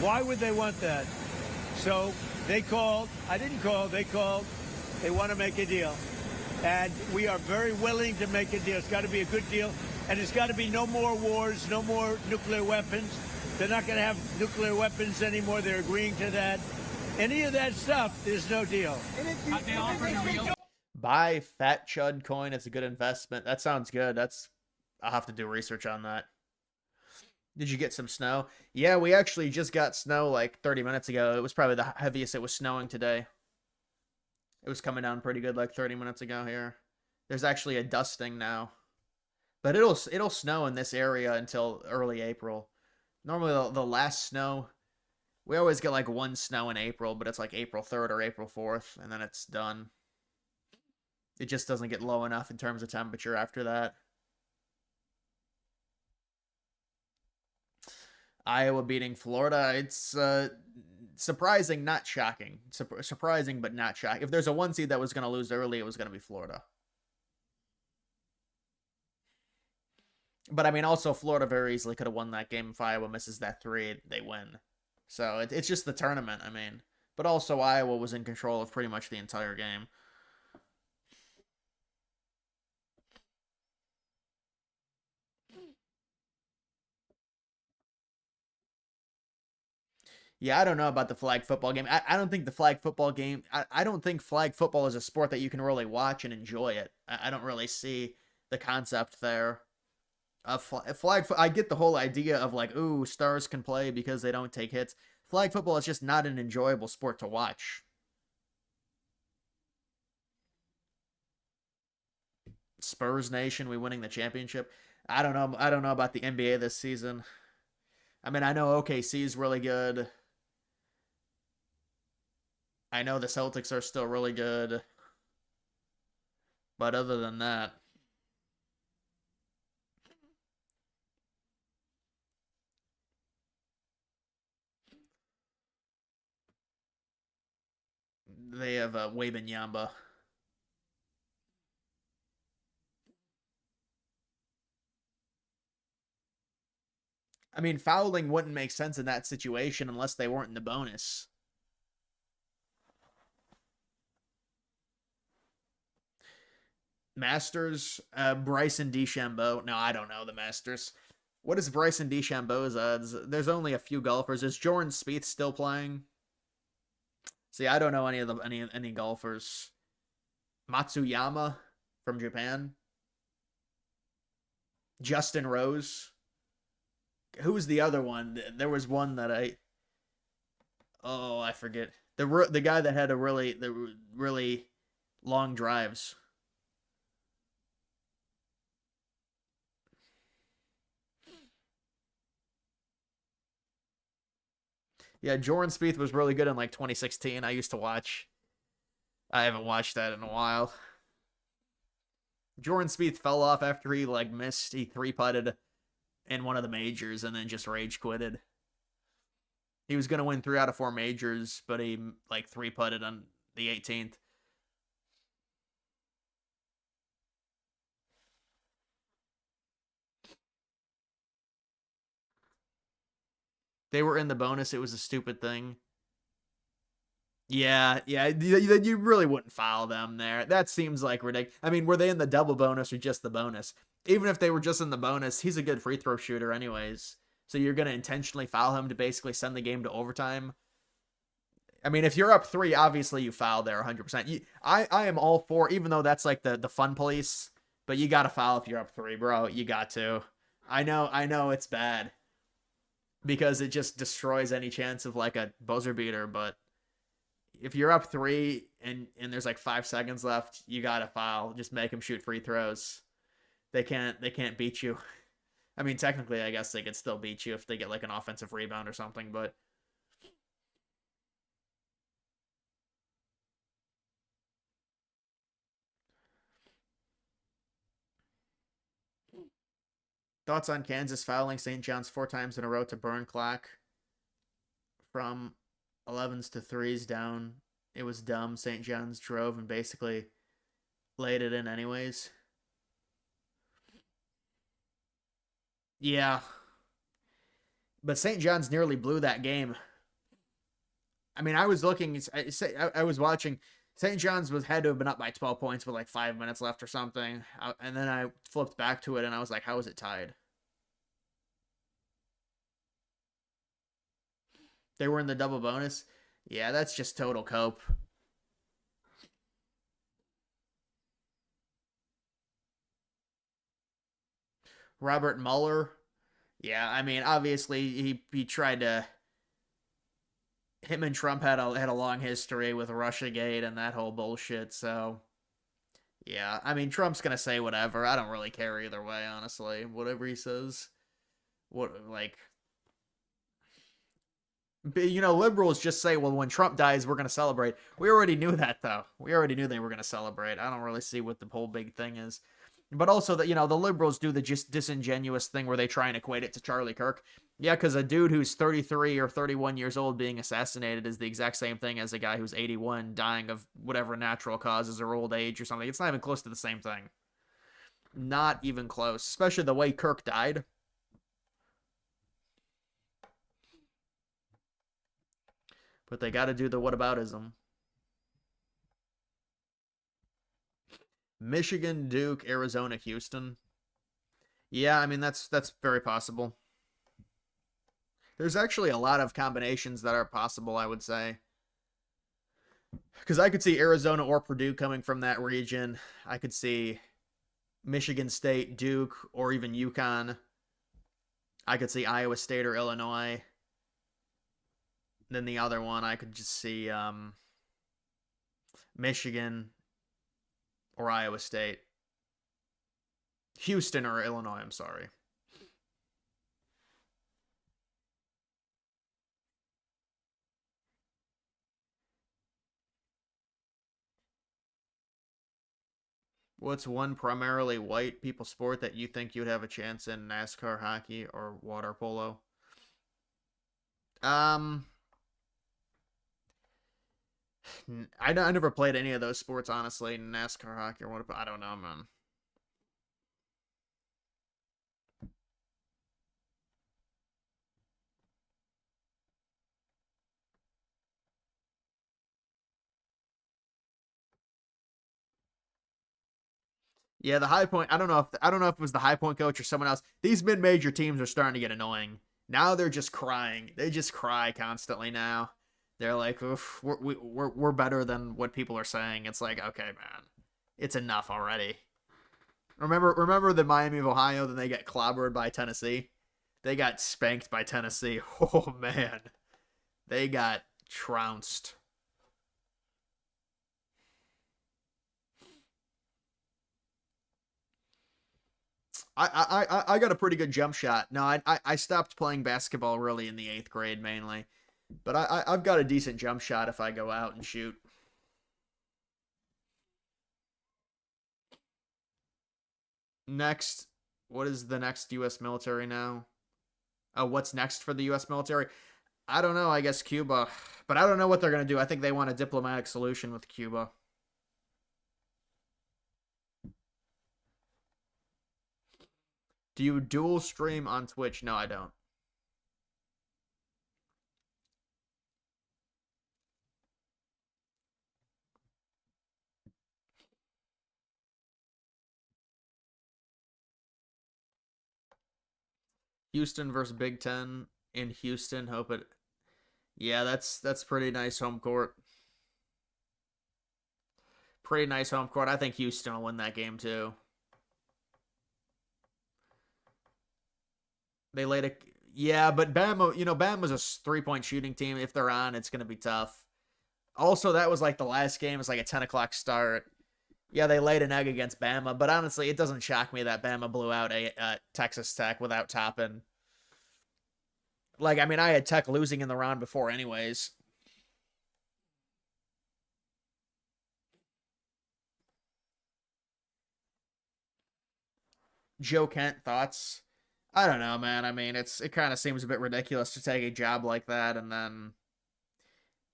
Why would they want that? So they called. I didn't call. They called. They want to make a deal. And we are very willing to make a deal. It's got to be a good deal. And it's got to be no more wars, no more nuclear weapons. They're not going to have nuclear weapons anymore. They're agreeing to that. Any of that stuff, there's no deal. Buy Fat Chud coin. It's a good investment. That sounds good. I'll have to do research on that. Did you get some snow? Yeah, we actually just got snow like 30 minutes ago. It was probably the heaviest it was snowing today. It was coming down pretty good like 30 minutes ago here. There's actually a dusting now. But it'll snow in this area until early April. Normally the last snow, we always get like one snow in April, but it's like April 3rd or April 4th, and then it's done. It just doesn't get low enough in terms of temperature after that. Iowa beating Florida. It's surprising, not shocking. Surprising, but not shocking. If there's a 1 seed that was going to lose early, it was going to be Florida. But, I mean, also Florida very easily could have won that game. If Iowa misses that 3, they win. So, it's just the tournament, I mean. But also Iowa was in control of pretty much the entire game. Yeah, I don't know about the flag football game. I don't think the flag football game... I don't think flag football is a sport that you can really watch and enjoy it. I don't really see the concept there. I get the whole idea of like, ooh, stars can play because they don't take hits. Flag football is just not an enjoyable sport to watch. Spurs Nation, we winning the championship. I don't know about the NBA this season. I mean, I know OKC is really good. I know the Celtics are still really good, but other than that, they have Wembanyama. I mean, fouling wouldn't make sense in that situation unless they weren't in the bonus. Masters, Bryson DeChambeau. No, I don't know the Masters. What is Bryson DeChambeau's odds? There's only a few golfers. Is Jordan Spieth still playing? See, I don't know any of the any golfers. Matsuyama from Japan. Justin Rose. Who was the other one? There was one that I forget. The guy that had the really long drives. Yeah, Jordan Spieth was really good in like 2016. I used to watch. I haven't watched that in a while. Jordan Spieth fell off after he missed. He 3-putted in one of the majors and then just rage quitted. He was gonna win 3 out of 4 majors, but he 3-putted on the 18th. They were in the bonus. It was a stupid thing. Yeah. You really wouldn't foul them there. That seems like ridiculous. I mean, were they in the double bonus or just the bonus? Even if they were just in the bonus, he's a good free throw shooter anyways. So you're going to intentionally foul him to basically send the game to overtime. I mean, if you're up 3, obviously you foul there 100%. I am all for, even though that's like the fun police, but you got to foul if you're up 3, bro. You got to. I know it's bad because it just destroys any chance of like a buzzer beater, but if you're up 3 and there's 5 seconds left, you got to foul. Just make them shoot free throws. They can't beat you. I mean, technically, I guess they could still beat you if they get an offensive rebound or something, but thoughts on Kansas fouling St. John's 4 times in a row to burn clock from 11s to 3s down. It was dumb. St. John's drove and basically laid it in anyways. Yeah. But St. John's nearly blew that game. I mean, I was looking, I was watching. St. John's had to have been up by 12 points with 5 minutes left or something. And then I flipped back to it and I was like, how is it tied? They were in the double bonus. Yeah, that's just total cope. Robert Mueller. Yeah, I mean, obviously he tried to. Him and Trump had a long history with Russiagate and that whole bullshit. So, yeah, I mean, Trump's gonna say whatever. I don't really care either way, honestly. Whatever he says, liberals just say, well, when Trump dies, we're gonna celebrate. We already knew that, though. We already knew they were gonna celebrate. I don't really see what the whole big thing is. But also that, the liberals do the just disingenuous thing where they try and equate it to Charlie Kirk. Yeah, because a dude who's 33 or 31 years old being assassinated is the exact same thing as a guy who's 81 dying of whatever natural causes or old age or something. It's not even close to the same thing. Not even close. Especially the way Kirk died. But they got to do the whataboutism. Michigan, Duke, Arizona, Houston. Yeah, I mean, that's very possible. There's actually a lot of combinations that are possible, I would say. Because I could see Arizona or Purdue coming from that region. I could see Michigan State, Duke, or even UConn. I could see Iowa State or Illinois. Then the other one, I could just see Michigan or Iowa State. Houston or Illinois, I'm sorry. What's one primarily white people sport that you think you'd have a chance in? NASCAR, hockey, or water polo? Um, I never played any of those sports, honestly. NASCAR, hockey, or what? I don't know, man. Yeah, the High Point. I don't know if it was the High Point coach or someone else. These mid-major teams are starting to get annoying. Now they're just crying. They just cry constantly now. They're like, "Oof, we're better than what people are saying." It's like, okay, man, it's enough already. Remember the Miami of Ohio? Then they get clobbered by Tennessee. They got spanked by Tennessee. Oh man, they got trounced. I got a pretty good jump shot. No, I stopped playing basketball really in the 8th grade mainly, but I've got a decent jump shot if I go out and shoot. Next, what is the next U.S. military now? Oh, what's next for the U.S. military? I don't know. I guess Cuba, but I don't know what they're gonna do. I think they want a diplomatic solution with Cuba. Do you dual stream on Twitch? No, I don't. Houston versus Big Ten in Houston. Hope it. Yeah, that's pretty nice home court. Pretty nice home court. I think Houston will win that game too. They laid a. Yeah, but Bama, Bama's a 3-point shooting team. If they're on, it's gonna be tough. Also, that was like the last game. It's like a 10 o'clock start. Yeah, they laid an egg against Bama, but honestly, it doesn't shock me that Bama blew out a Texas Tech without topping. Like, I mean, I had Tech losing in the round before, anyways. Joe Kent thoughts? I don't know, man. I mean, it kind of seems a bit ridiculous to take a job like that and then.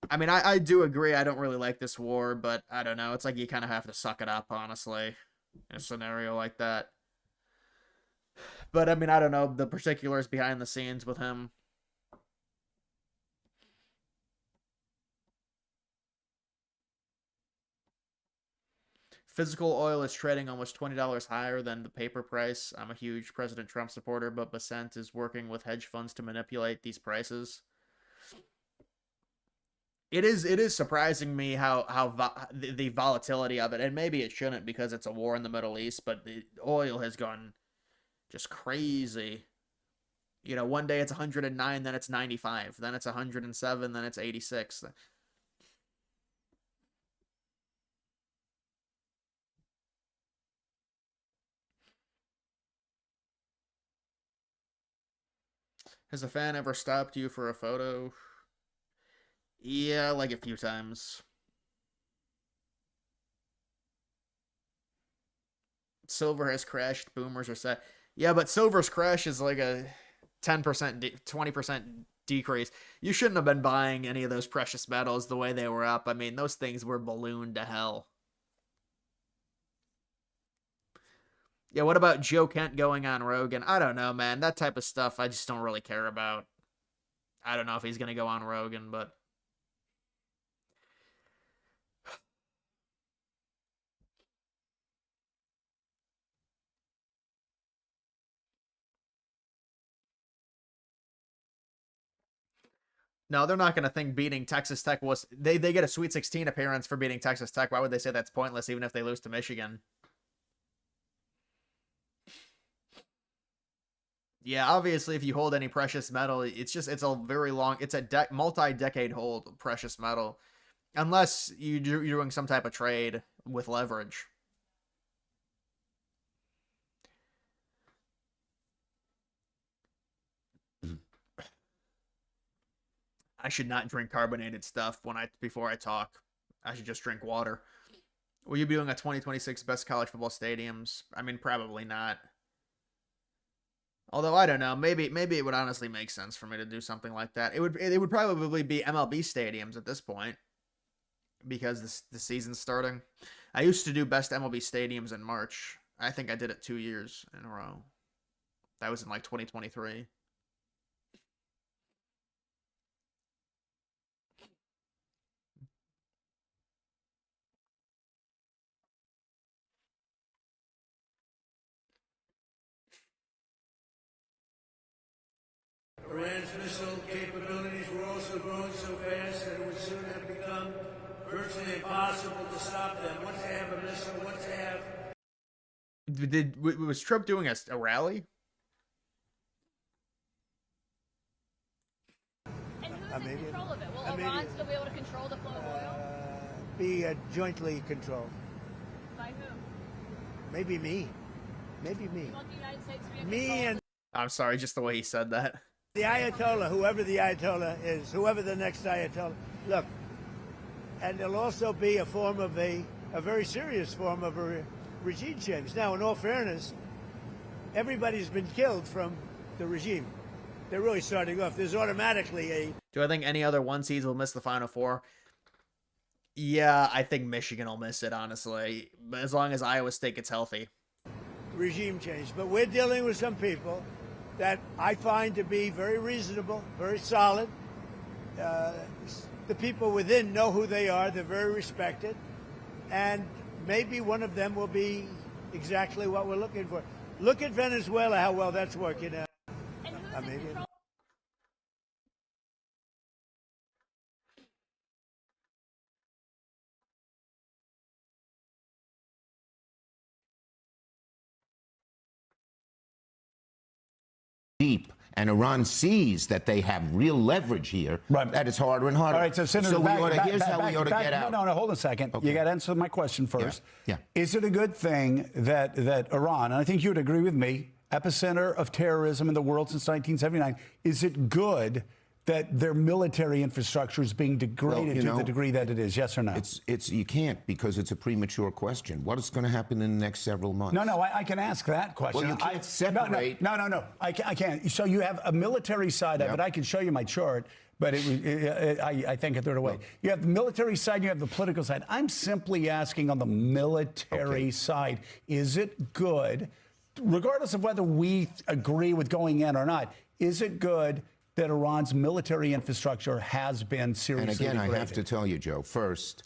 I mean, I do agree. I don't really like this war, but I don't know. It's like you kind of have to suck it up, honestly, in a scenario like that. But I mean, I don't know the particulars behind the scenes with him. Physical oil is trading almost $20 higher than the paper price. I'm a huge President Trump supporter, but Basent is working with hedge funds to manipulate these prices. It is surprising me the volatility of it, and maybe it shouldn't because it's a war in the Middle East, but the oil has gone just crazy. One day it's 109, then it's 95, then it's 107, then it's 86. Has a fan ever stopped you for a photo? Yeah, like a few times. Silver has crashed. Boomers are set. Yeah, but silver's crash is like a 10%, 20% decrease. You shouldn't have been buying any of those precious metals the way they were up. I mean, those things were ballooned to hell. Yeah, what about Joe Kent going on Rogan? I don't know, man. That type of stuff I just don't really care about. I don't know if he's going to go on Rogan, but no, they're not going to think beating Texas Tech was. They get a Sweet 16 appearance for beating Texas Tech. Why would they say that's pointless even if they lose to Michigan? Yeah, obviously, if you hold any precious metal, it's a very long, it's a multi-decade hold precious metal, unless you're doing some type of trade with leverage. I should not drink carbonated stuff before I talk. I should just drink water. Will you be doing a 2026 best college football stadiums? I mean, probably not. Although I don't know, maybe it would honestly make sense for me to do something like that. It would probably be MLB stadiums at this point because the season's starting. I used to do best MLB stadiums in March. I think I did it 2 years in a row. That was in like 2023. Iran's missile capabilities were also growing so fast that it would soon have become virtually impossible to stop them. Once they have a missile, once they have... Was Trump doing a rally? And who's in control of it? Will Iran still be able to control the flow of oil? Be jointly controlled. By who? Maybe me. Maybe me. You want the United States to be in Me control? and I'm sorry, just the way he said that. the Ayatollah, whoever the Ayatollah is, whoever the next Ayatollah. Look, and there'll also be a form of a very serious form of a regime change. Now, in all fairness, everybody's been killed from the regime. They're really starting off. There's automatically a Do I think any other one seeds will miss the Final Four? Yeah, I think Michigan will miss it, honestly. But as long as Iowa State gets healthy. regime change. But we're dealing with some people that I find to be very reasonable, very solid. The people within know who they are. They're very respected. And maybe one of them will be exactly what we're looking for. Look at Venezuela, how well that's working out. And who's in control? Deep, and Iran sees that they have real leverage here, Right. that it's harder and harder. All right, so Senator, here's how we ought to get out. No, hold on a second. Okay. You got to answer my question first. Yeah. Is it a good thing that Iran, and I think you would agree with me, epicenter of terrorism in the world since 1979, is it good that their military infrastructure is being degraded to the degree that it is? Yes or no? It's you can't, because it's a premature question. What is going to happen in the next several months? No, I can ask that question. Well, you can't separate. No. I can't. So you have a military side of it. I can show you my chart, but I think I threw it away. You have the military side, you have the political side. I'm simply asking on the military side, is it good, regardless of whether we agree with going in or not, is it good that Iran's military infrastructure has been seriously And again, degraded? I have to tell you, Joe, first,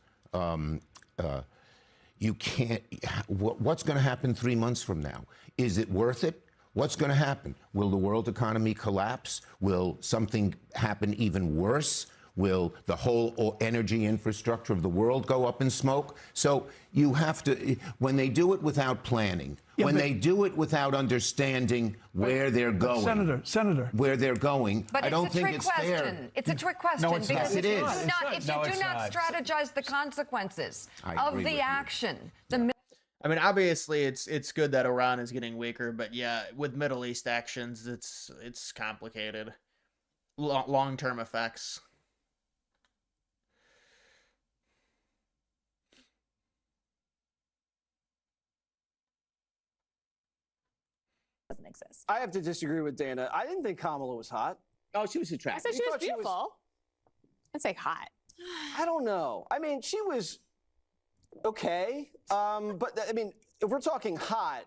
you can't. What's going to happen 3 months from now? Is it worth it? What's going to happen? Will the world economy collapse? Will something happen even worse? Will the whole energy infrastructure of the world go up in smoke? So you have to, when they do it without planning, when they do it without understanding where they're going, Senator, where they're going, But I don't it's a think trick it's question. fair. It's a trick question. No, it's not. because Yes, it if you is. do not, if No, you do it's not not. strategize the consequences I of agree with the you. action, I mean, obviously, it's good that Iran is getting weaker, but yeah, with Middle East actions, it's complicated. Long-term effects. Doesn't exist. I have to disagree with Dana. I didn't think Kamala was hot. Oh, she was I attractive. said she was thought she was- beautiful. I'd say hot. I don't know. I mean, she was okay. But I mean, if we're talking hot,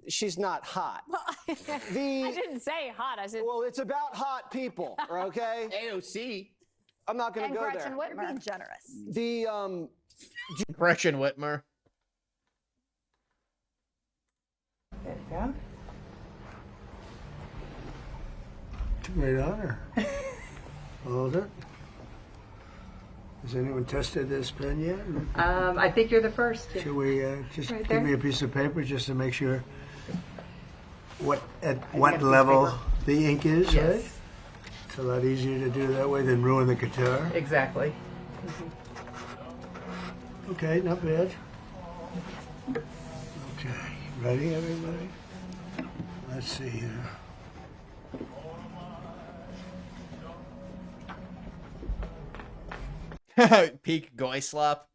she's not hot. Well, I didn't say hot. I said Well, it's about hot people, okay? AOC. I'm not going and to go Gretchen there. Whitmer. Being generous. The Gretchen Whitmer. It's a great honor. Hold it. Has anyone tested this pen yet? I think you're the first. Should we just Right give there. me a piece of paper just to make sure at what level the ink is, Yes. right? It's a lot easier to do that way than ruin the guitar. Exactly. Okay, not bad. Okay, ready, everybody? Let's see here. Peak Goyslop.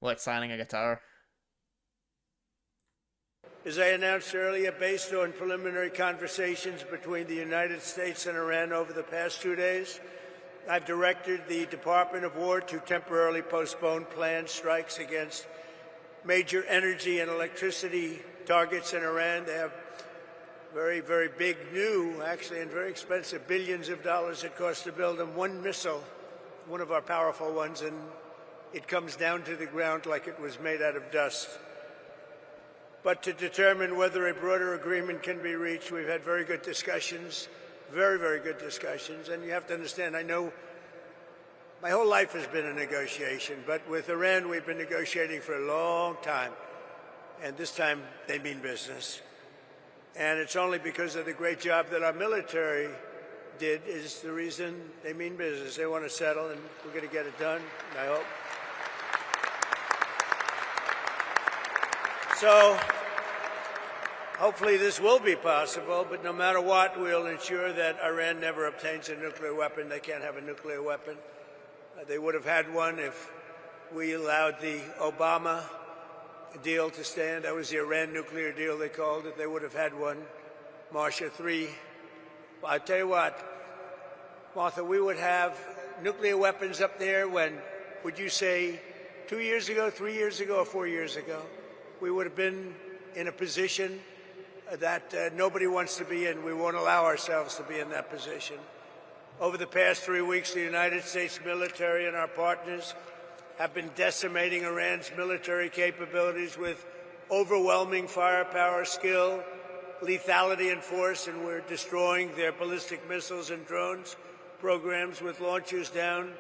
Like signing a guitar. As I announced earlier, based on preliminary conversations between the United States and Iran over the past 2 days, I've directed the Department of War to temporarily postpone planned strikes against major energy and electricity targets in Iran. They have very, very big, new, actually, and very expensive, billions of dollars it costs to build them. One missile, one of our powerful ones, and it comes down to the ground like it was made out of dust. But to determine whether a broader agreement can be reached, we've had very good discussions, very, very good discussions. And you have to understand, I know my whole life has been a negotiation, but with Iran, we've been negotiating for a long time. And this time, they mean business. And it's only because of the great job that our military did is the reason they mean business. They want to settle, and we're going to get it done, I hope. So hopefully this will be possible, but no matter what, we'll ensure that Iran never obtains a nuclear weapon. They can't have a nuclear weapon. They would have had one if we allowed the Obama deal to stand. That was the Iran nuclear deal, they called it. They would have had one. Marcia 3. Well, I tell you what, Martha, we would have nuclear weapons up there when, would you say, 2 years ago, 3 years ago, or 4 years ago? We would have been in a position that nobody wants to be in. We won't allow ourselves to be in that position. Over the past 3 weeks, the United States military and our partners have been decimating Iran's military capabilities with overwhelming firepower, skill, lethality, and force, and we're destroying their ballistic missiles and drones programs with launchers down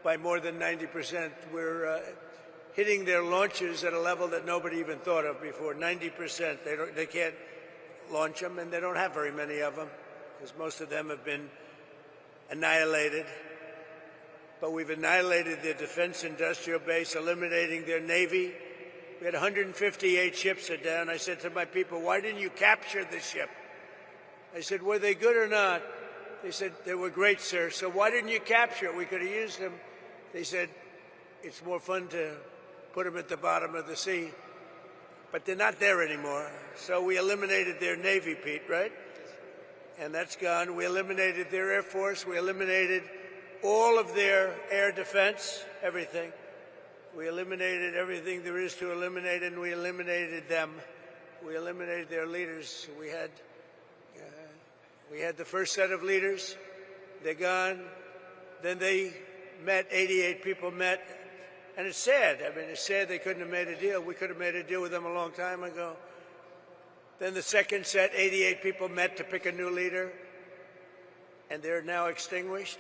by more than 90%. We're hitting their launchers at a level that nobody even thought of before, 90%. They can't launch them, and they don't have very many of them, because most of them have been annihilated. But we've annihilated their defense industrial base, eliminating their Navy. We had 158 ships are down. I said to my people, why didn't you capture the ship? I said, were they good or not? They said, they were great, sir. So why didn't you capture it? We could have used them. They said, it's more fun to put them at the bottom of the sea. But they're not there anymore. So we eliminated their Navy, Pete, right? And that's gone. We eliminated their Air Force. We eliminated all of their air defense, everything. We eliminated everything there is to eliminate, and we eliminated them. We eliminated their leaders. We had the first set of leaders. They're gone. Then they met, 88 people met. And it's sad. I mean, it's sad they couldn't have made a deal. We could have made a deal with them a long time ago. Then the second set, 88 people met to pick a new leader, and they're now extinguished.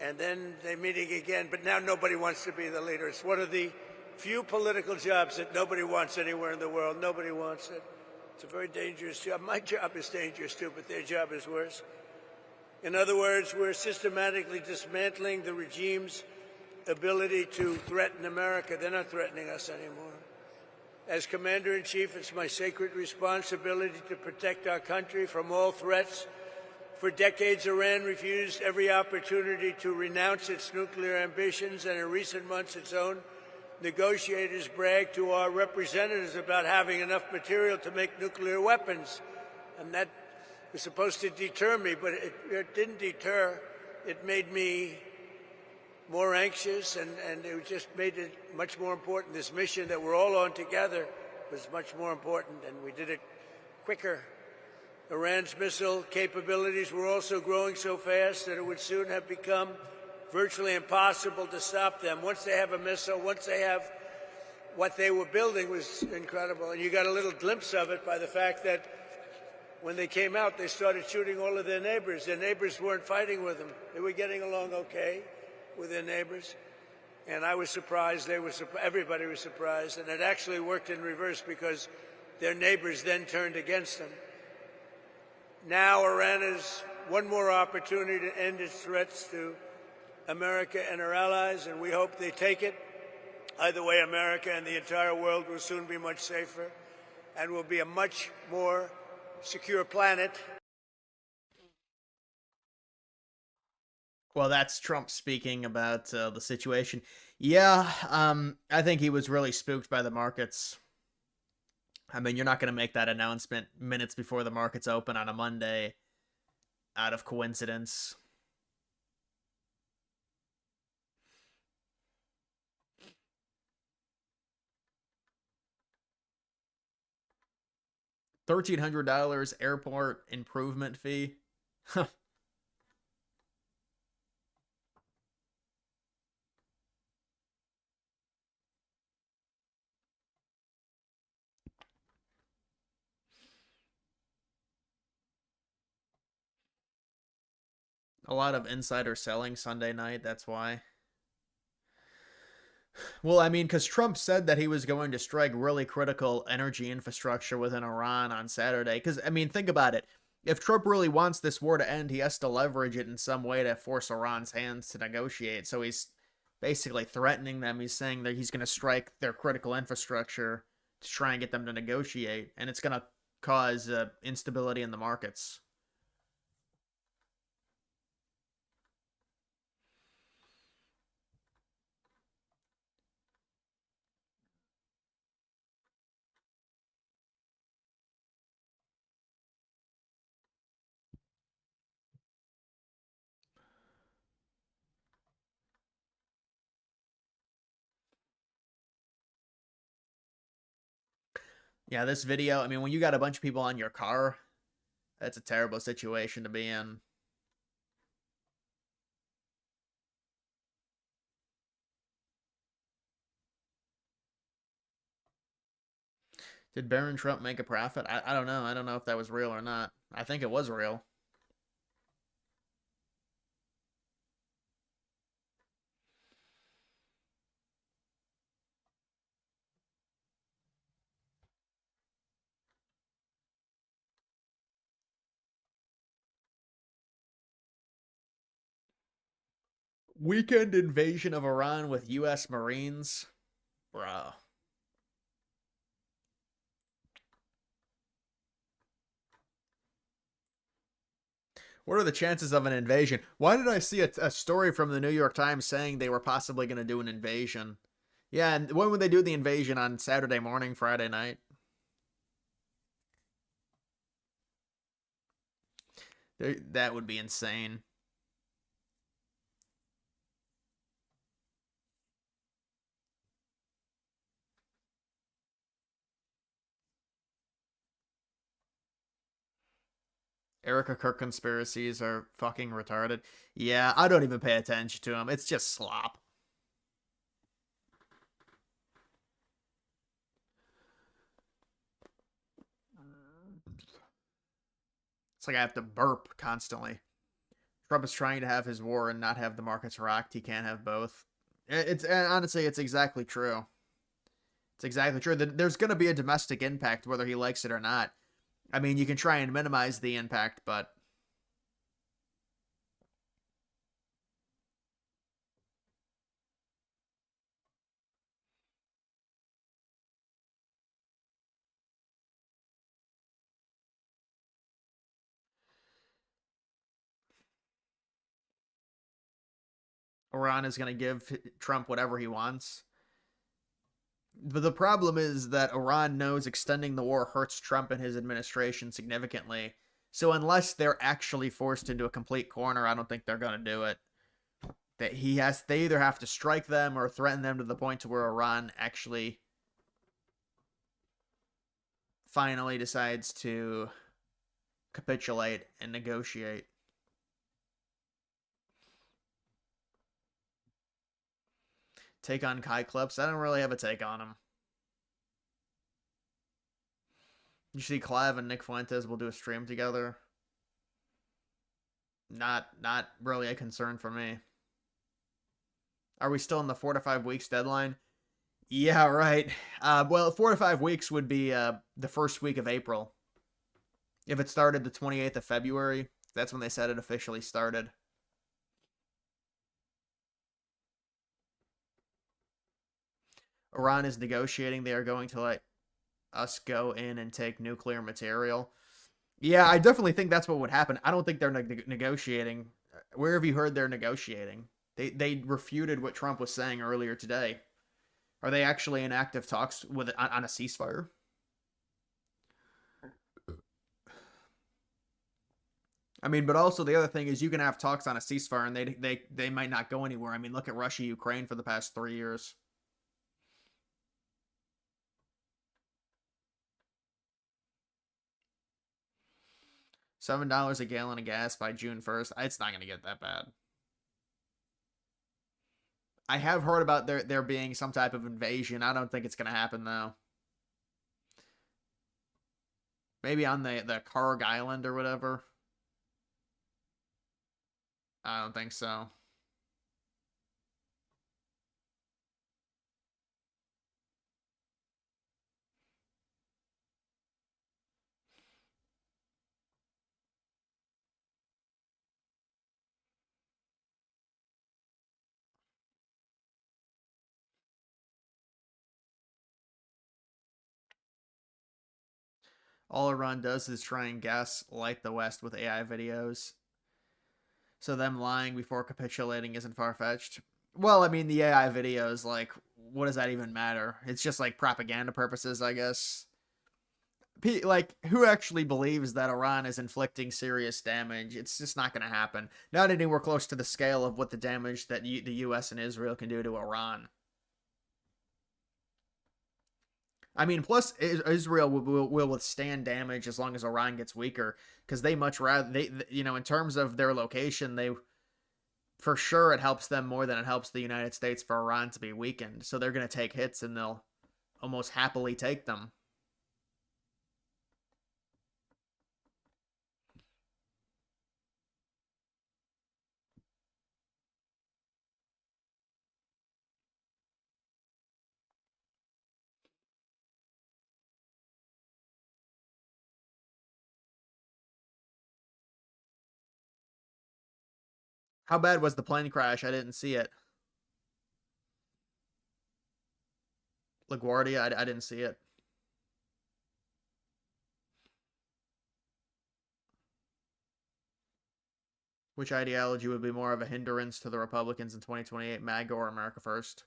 And then they're meeting again, but now nobody wants to be the leader. It's one of the few political jobs that nobody wants anywhere in the world. Nobody wants it. It's a very dangerous job. My job is dangerous too, but their job is worse. In other words, we're systematically dismantling the regime's ability to threaten America. They're not threatening us anymore. As Commander-in-Chief, it's my sacred responsibility to protect our country from all threats. For decades, Iran refused every opportunity to renounce its nuclear ambitions, and in recent months, its own negotiators bragged to our representatives about having enough material to make nuclear weapons. And that was supposed to deter me, but it didn't deter. It made me more anxious, and it just made it much more important. This mission that we're all on together was much more important, and we did it quicker. Iran's missile capabilities were also growing so fast that it would soon have become virtually impossible to stop them. Once they have a missile, once they have what they were building was incredible. And you got a little glimpse of it by the fact that when they came out, they started shooting all of their neighbors. Their neighbors weren't fighting with them. They were getting along okay with their neighbors. And I was surprised. Everybody was surprised. And it actually worked in reverse because their neighbors then turned against them. Now Iran has one more opportunity to end its threats to America and our allies, and we hope they take it. Either way, America and the entire world will soon be much safer and will be a much more secure planet. Well, that's Trump speaking about the situation. Yeah, I think he was really spooked by the markets. I mean, you're not going to make that announcement minutes before the markets open on a Monday out of coincidence. $1,300 airport improvement fee. A lot of insider selling Sunday night, that's why. Well, I mean, because Trump said that he was going to strike really critical energy infrastructure within Iran on Saturday. Because, I mean, think about it. If Trump really wants this war to end, he has to leverage it in some way to force Iran's hands to negotiate. So he's basically threatening them. He's saying that he's going to strike their critical infrastructure to try and get them to negotiate. And it's going to cause instability in the markets. Yeah, this video, I mean, when you got a bunch of people on your car, that's a terrible situation to be in. Did Barron Trump make a profit? I don't know. I don't know if that was real or not. I think it was real. Weekend invasion of Iran with U.S. Marines? Bruh. What are the chances of an invasion? Why did I see a story from the New York Times saying they were possibly going to do an invasion? Yeah, and when would they do the invasion? On Saturday morning, Friday night? That would be insane. Erica Kirk conspiracies are fucking retarded. Yeah, I don't even pay attention to them. It's just slop. It's like I have to burp constantly. Trump is trying to have his war and not have the markets rocked. He can't have both. It's honestly, it's exactly true. It's exactly true. There's going to be a domestic impact whether he likes it or not. I mean, you can try and minimize the impact, but Iran is going to give Trump whatever he wants. But the problem is that Iran knows extending the war hurts Trump and his administration significantly. So unless they're actually forced into a complete corner, I don't think they're going to do it. They either have to strike them or threaten them to the point to where Iran actually finally decides to capitulate and negotiate. Take on Kai Clips? I don't really have a take on him. You see Clive and Nick Fuentes will do a stream together. Not really a concern for me. Are we still in the 4 to 5 weeks deadline? Yeah, right. Well, 4 to 5 weeks would be the first week of April. If it started the 28th of February, that's when they said it officially started. Iran is negotiating. They are going to let us go in and take nuclear material. Yeah, I definitely think that's what would happen. I don't think they're negotiating. Where have you heard they're negotiating? They refuted what Trump was saying earlier today. Are they actually in active talks with on a ceasefire? I mean, but also the other thing is you can have talks on a ceasefire and they might not go anywhere. I mean, look at Russia, Ukraine for the past 3 years. $7 a gallon of gas by June 1st. It's not going to get that bad. I have heard about there being some type of invasion. I don't think it's going to happen, though. Maybe on the Karg Island or whatever. I don't think so. All Iran does is try and gaslight the West with AI videos. So them lying before capitulating isn't far-fetched. Well, I mean, the AI videos, like, what does that even matter? It's just, like, propaganda purposes, I guess. Like, who actually believes that Iran is inflicting serious damage? It's just not going to happen. Not anywhere close to the scale of what the damage that the U.S. and Israel can do to Iran. I mean, plus Israel will withstand damage as long as Iran gets weaker, because they much rather in terms of their location, for sure it helps them more than it helps the United States for Iran to be weakened. So they're going to take hits and they'll almost happily take them. How bad was the plane crash? I didn't see it. LaGuardia, I didn't see it. Which ideology would be more of a hindrance to the Republicans in 2028, MAGA or America First?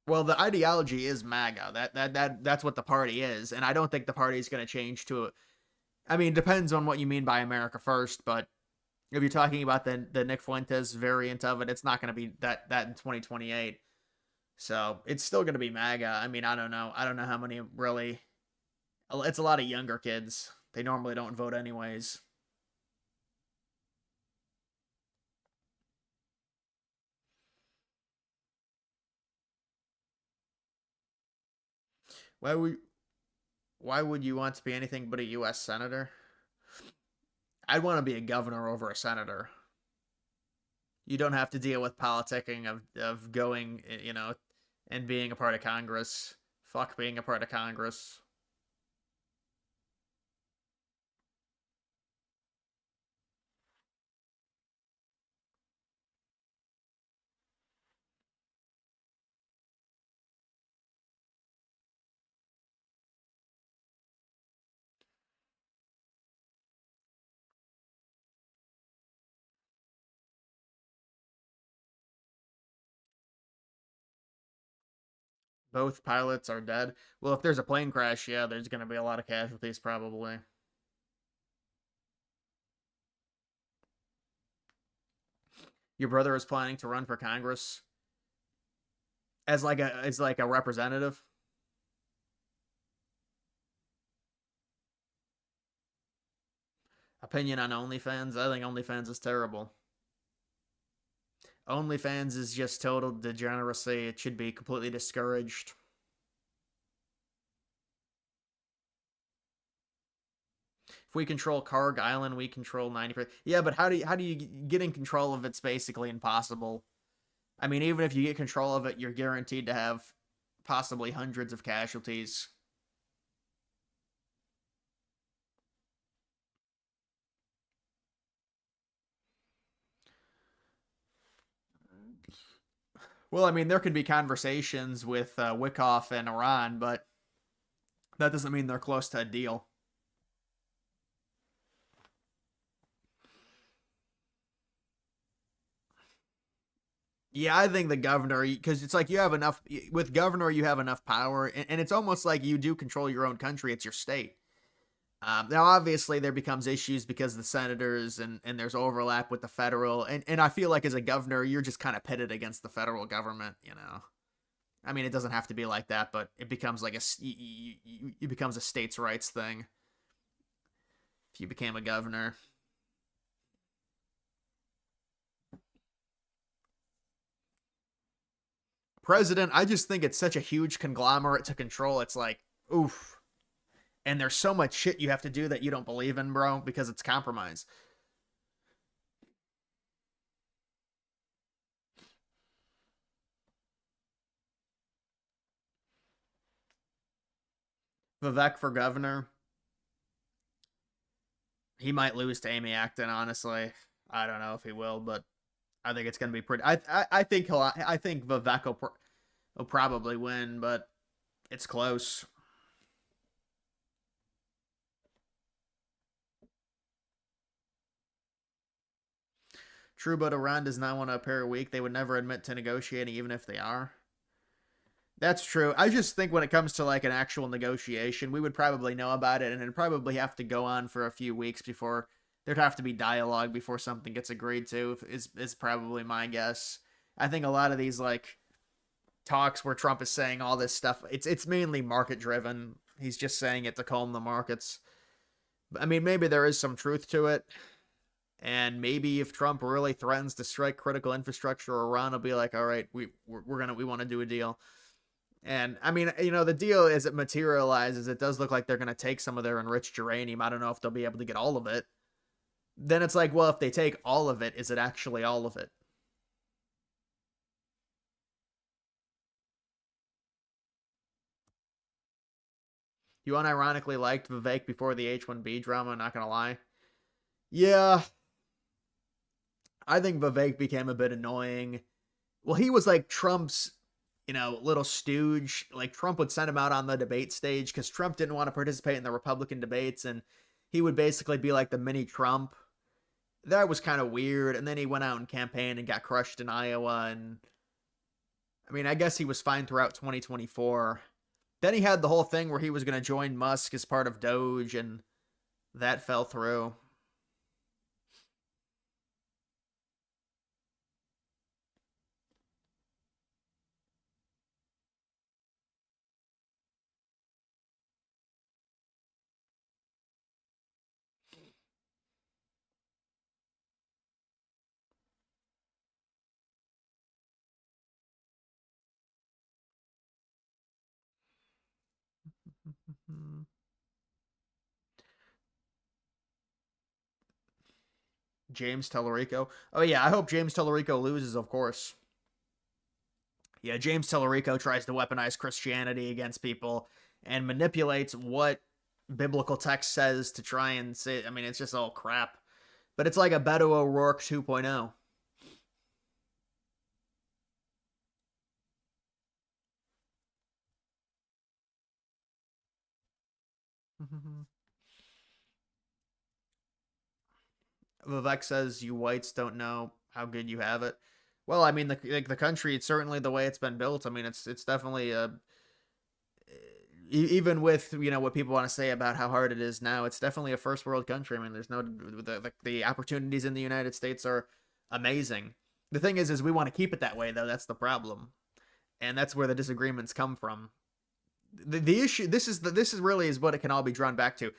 Well, the ideology is MAGA. That's what the party is, and I don't think the party is going to change to it. I mean, depends on what you mean by America First, but if you're talking about the Nick Fuentes variant of it, it's not going to be that in 2028. So it's still going to be MAGA. I mean, I don't know. I don't know how many really. It's a lot of younger kids. They normally don't vote anyways. Why would you want to be anything but a U.S. senator? I'd want to be a governor over a senator. You don't have to deal with politicking of going, and being a part of Congress. Fuck being a part of Congress. Both pilots are dead. Well, if there's a plane crash, yeah, there's going to be a lot of casualties, probably. Your brother is planning to run for Congress as like a representative. Opinion on OnlyFans? I think OnlyFans is terrible. OnlyFans is just total degeneracy. It should be completely discouraged. If we control Karg Island, we control 90%. Yeah, but how do you get in control of it's basically impossible. I mean, even if you get control of it, you're guaranteed to have possibly hundreds of casualties. Well, I mean, there could be conversations with Wickoff and Iran, but that doesn't mean they're close to a deal. Yeah, I think the governor, because it's like you have enough, with governor, you have enough power, and it's almost like you do control your own country. It's your state. Now, obviously, there becomes issues because the senators and there's overlap with the federal. And I feel like as a governor, you're just kind of pitted against the federal government, you know? I mean, it doesn't have to be like that, but it becomes like it becomes a states' rights thing if you became a governor. President, I just think it's such a huge conglomerate to control. It's like, oof. And there's so much shit you have to do that you don't believe in, bro, because it's compromise. Vivek for governor. He might lose to Amy Acton, honestly. I don't know if he will, but I think it's going to be pretty. I think I think Vivek will probably win, but it's close. True, but Iran does not want to appear weak. They would never admit to negotiating, even if they are. That's true. I just think when it comes to like an actual negotiation, we would probably know about it, and it'd probably have to go on for a few weeks before there'd have to be dialogue before something gets agreed to. Is probably my guess. I think a lot of these like talks where Trump is saying all this stuff, it's mainly market driven. He's just saying it to calm the markets. I mean, maybe there is some truth to it. And maybe if Trump really threatens to strike critical infrastructure, Iran will be like, all right, we want to do a deal. And I mean, you know, the deal as it materializes, it does look like they're going to take some of their enriched uranium. I don't know if they'll be able to get all of it. Then it's like, well, if they take all of it, is it actually all of it? You unironically liked Vivek before the H-1B drama, not going to lie. Yeah. I think Vivek became a bit annoying. Well, he was like Trump's, you know, little stooge. Like Trump would send him out on the debate stage because Trump didn't want to participate in the Republican debates, and he would basically be like the mini Trump. That was kind of weird. And then he went out and campaigned and got crushed in Iowa. And I mean, I guess he was fine throughout 2024. Then he had the whole thing where he was going to join Musk as part of Doge, and that fell through. James Tellerico. Oh, yeah, I hope James Tellerico loses, of course. Yeah, James Tellerico tries to weaponize Christianity against people and manipulates what biblical text says to try and say, I mean, it's just all crap. But it's like a Beto O'Rourke 2.0. Vivek says you whites don't know how good you have it. Well, I mean, the country, it's certainly the way it's been built. I mean, it's definitely even with, you know, what people want to say about how hard it is now, it's definitely a first world country. I mean, there's no the opportunities in the United States are amazing. The thing is we want to keep it that way, though. That's the problem, and that's where the disagreements come from. The issue, this is really is what it can all be drawn back to.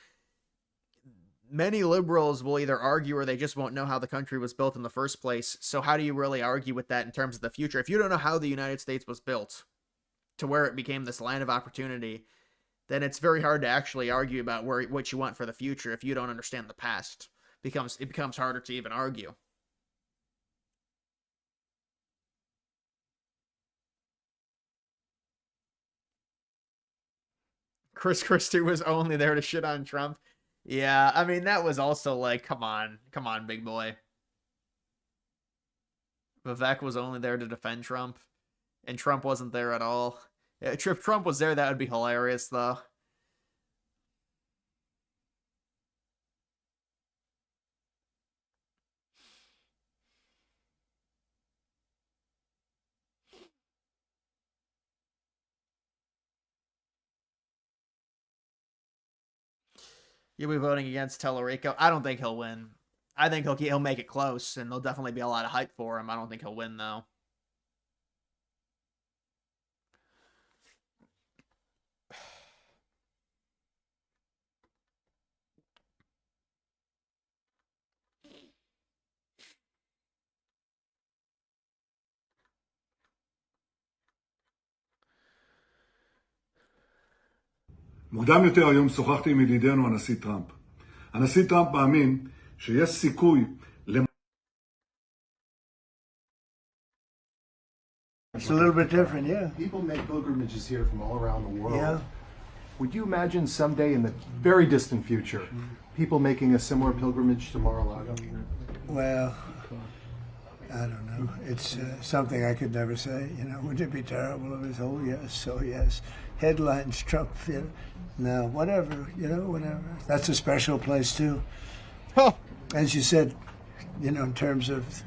Many liberals will either argue or they just won't know how the country was built in the first place. So how do you really argue with that in terms of the future? If you don't know how the United States was built to where it became this land of opportunity, then it's very hard to actually argue about what you want for the future if you don't understand the past. It becomes harder to even argue. Chris Christie was only there to shit on Trump. Yeah, I mean, that was also like, come on, big boy. Vivek was only there to defend Trump, and Trump wasn't there at all. If Trump was there, that would be hilarious, though. You'll be voting against Tellerico. I don't think he'll win. I think he'll make it close, and there'll definitely be a lot of hype for him. I don't think he'll win, though. מוקדם יותר היום שוחחתי עם ידידנו הנשיא טראמפ. הנשיא טראמפ מאמין שיש סיכוי It's a little bit different, yeah. People make pilgrimages here from all around the world. Yeah. Would you imagine someday in the very distant future, people making a similar pilgrimage to Mar-a-Lago? Well, I don't know. It's something I could never say. You know, would it be terrible if it was, oh yes, so yes. Headlines, Trump, you know. No, whatever, you know, whatever. That's a special place too. As you said, you know, in terms of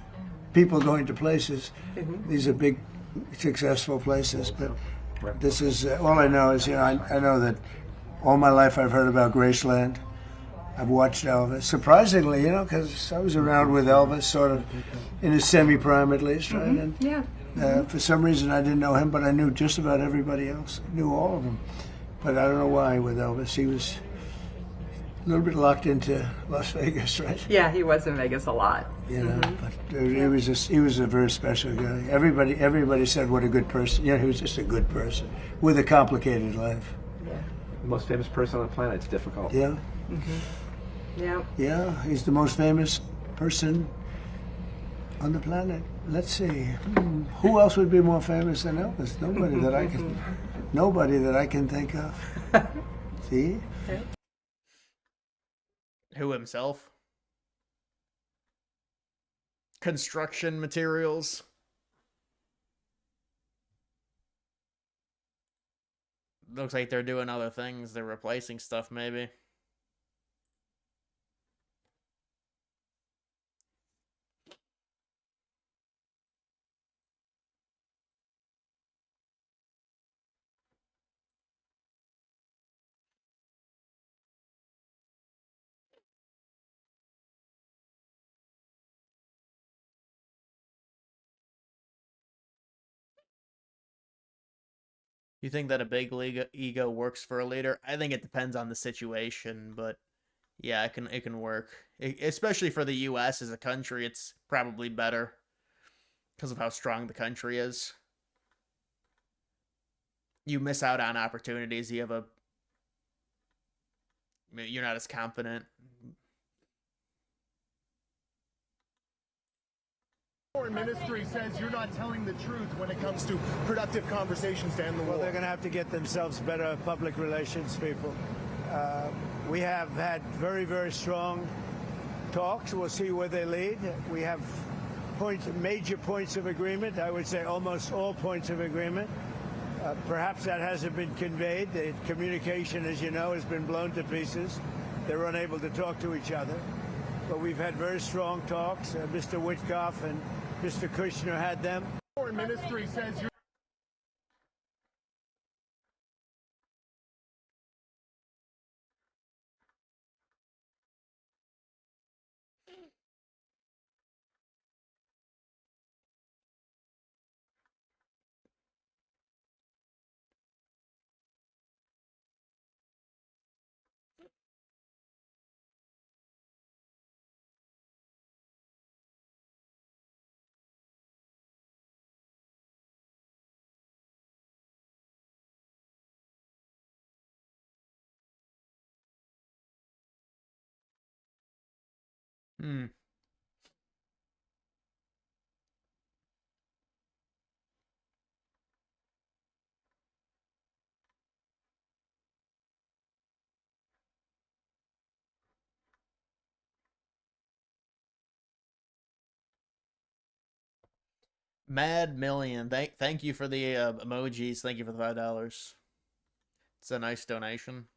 people going to places, these are big, successful places. But this is, all I know is, you know, I know that all my life I've heard about Graceland. I've watched Elvis. Surprisingly, you know, because I was around with Elvis sort of in his semi-prime at least, right? And, for some reason I didn't know him, but I knew just about everybody else. I knew all of them. But I don't know why with Elvis. He was a little bit locked into Las Vegas, right? Yeah, he was in Vegas a lot. You know, but he was a very special guy. Everybody said what a good person. You know, he was just a good person with a complicated life. The most famous person on the planet. It's difficult. Yeah. Yeah. Yeah, he's the most famous person on the planet. Let's see. Who else would be more famous than Elvis? Nobody that I can think of. See? Who himself? Construction materials. Looks like they're doing other things. They're replacing stuff, maybe. You think that a big ego works for a leader? I think it depends on the situation, but yeah, it can work. Especially for the U.S. as a country, it's probably better because of how strong the country is. You miss out on opportunities. You're not as confident. Foreign ministry says you're not telling the truth when it comes to productive conversations to end the war. Well, they're going to have to get themselves better public relations people. We have had very, very strong talks. We'll see where they lead. We have major points of agreement. I would say almost all points of agreement. Perhaps that hasn't been conveyed. The communication, as you know, has been blown to pieces. They're unable to talk to each other. But we've had very strong talks. Mr. Witkoff and Mr. Kushner had them. Foreign ministry says you're Mad Million. Thank you for the emojis. Thank you for the $5. It's a nice donation.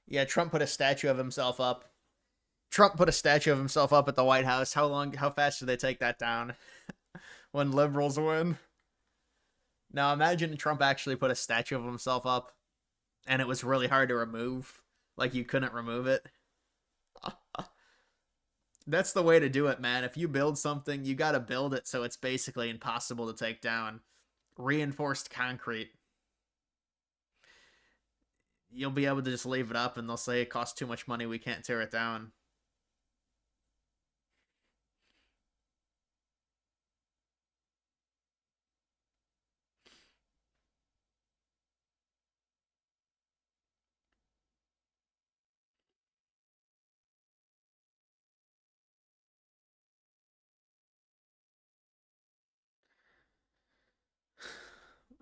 Yeah, Trump put a statue of himself up. Trump put a statue of himself up at the White House. How fast do they take that down when liberals win? Now imagine Trump actually put a statue of himself up and it was really hard to remove. Like you couldn't remove it. That's the way to do it, man. If you build something, you gotta build it so it's basically impossible to take down. Reinforced concrete. You'll be able to just leave it up and they'll say it costs too much money, we can't tear it down.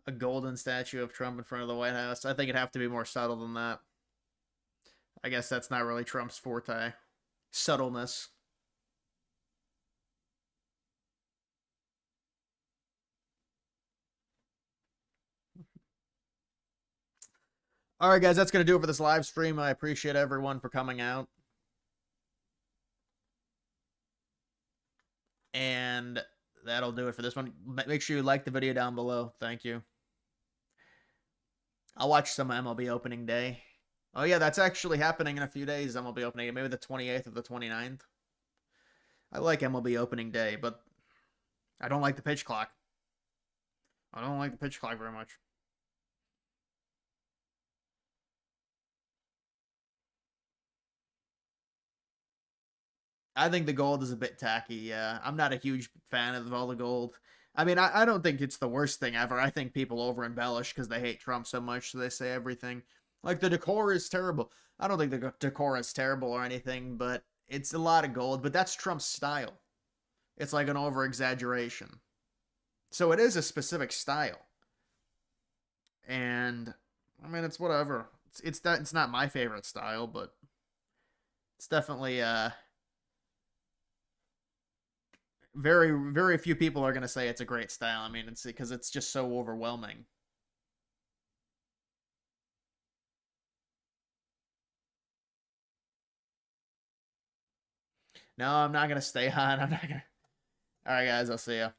A golden statue of Trump in front of the White House. I think it'd have to be more subtle than that. I guess that's not really Trump's forte. Subtleness. Alright guys, that's going to do it for this live stream. I appreciate everyone for coming out. And that'll do it for this one. Make sure you like the video down below. Thank you. I'll watch some MLB opening day. Oh yeah, that's actually happening in a few days. MLB opening day, maybe the 28th or the 29th. I like MLB opening day, but I don't like the pitch clock. I don't like the pitch clock very much. I think the gold is a bit tacky, yeah. I'm not a huge fan of all the gold. I mean, I don't think it's the worst thing ever. I think people over embellish because they hate Trump so much, so they say everything. Like, the decor is terrible. I don't think the decor is terrible or anything, but it's a lot of gold. But that's Trump's style. It's like an over-exaggeration. So it is a specific style. And, I mean, it's whatever. It's not my favorite style, but it's definitely, very, very few people are going to say it's a great style. I mean, it's because it's just so overwhelming. No, I'm not going to stay on. I'm not going to. All right, guys, I'll see ya.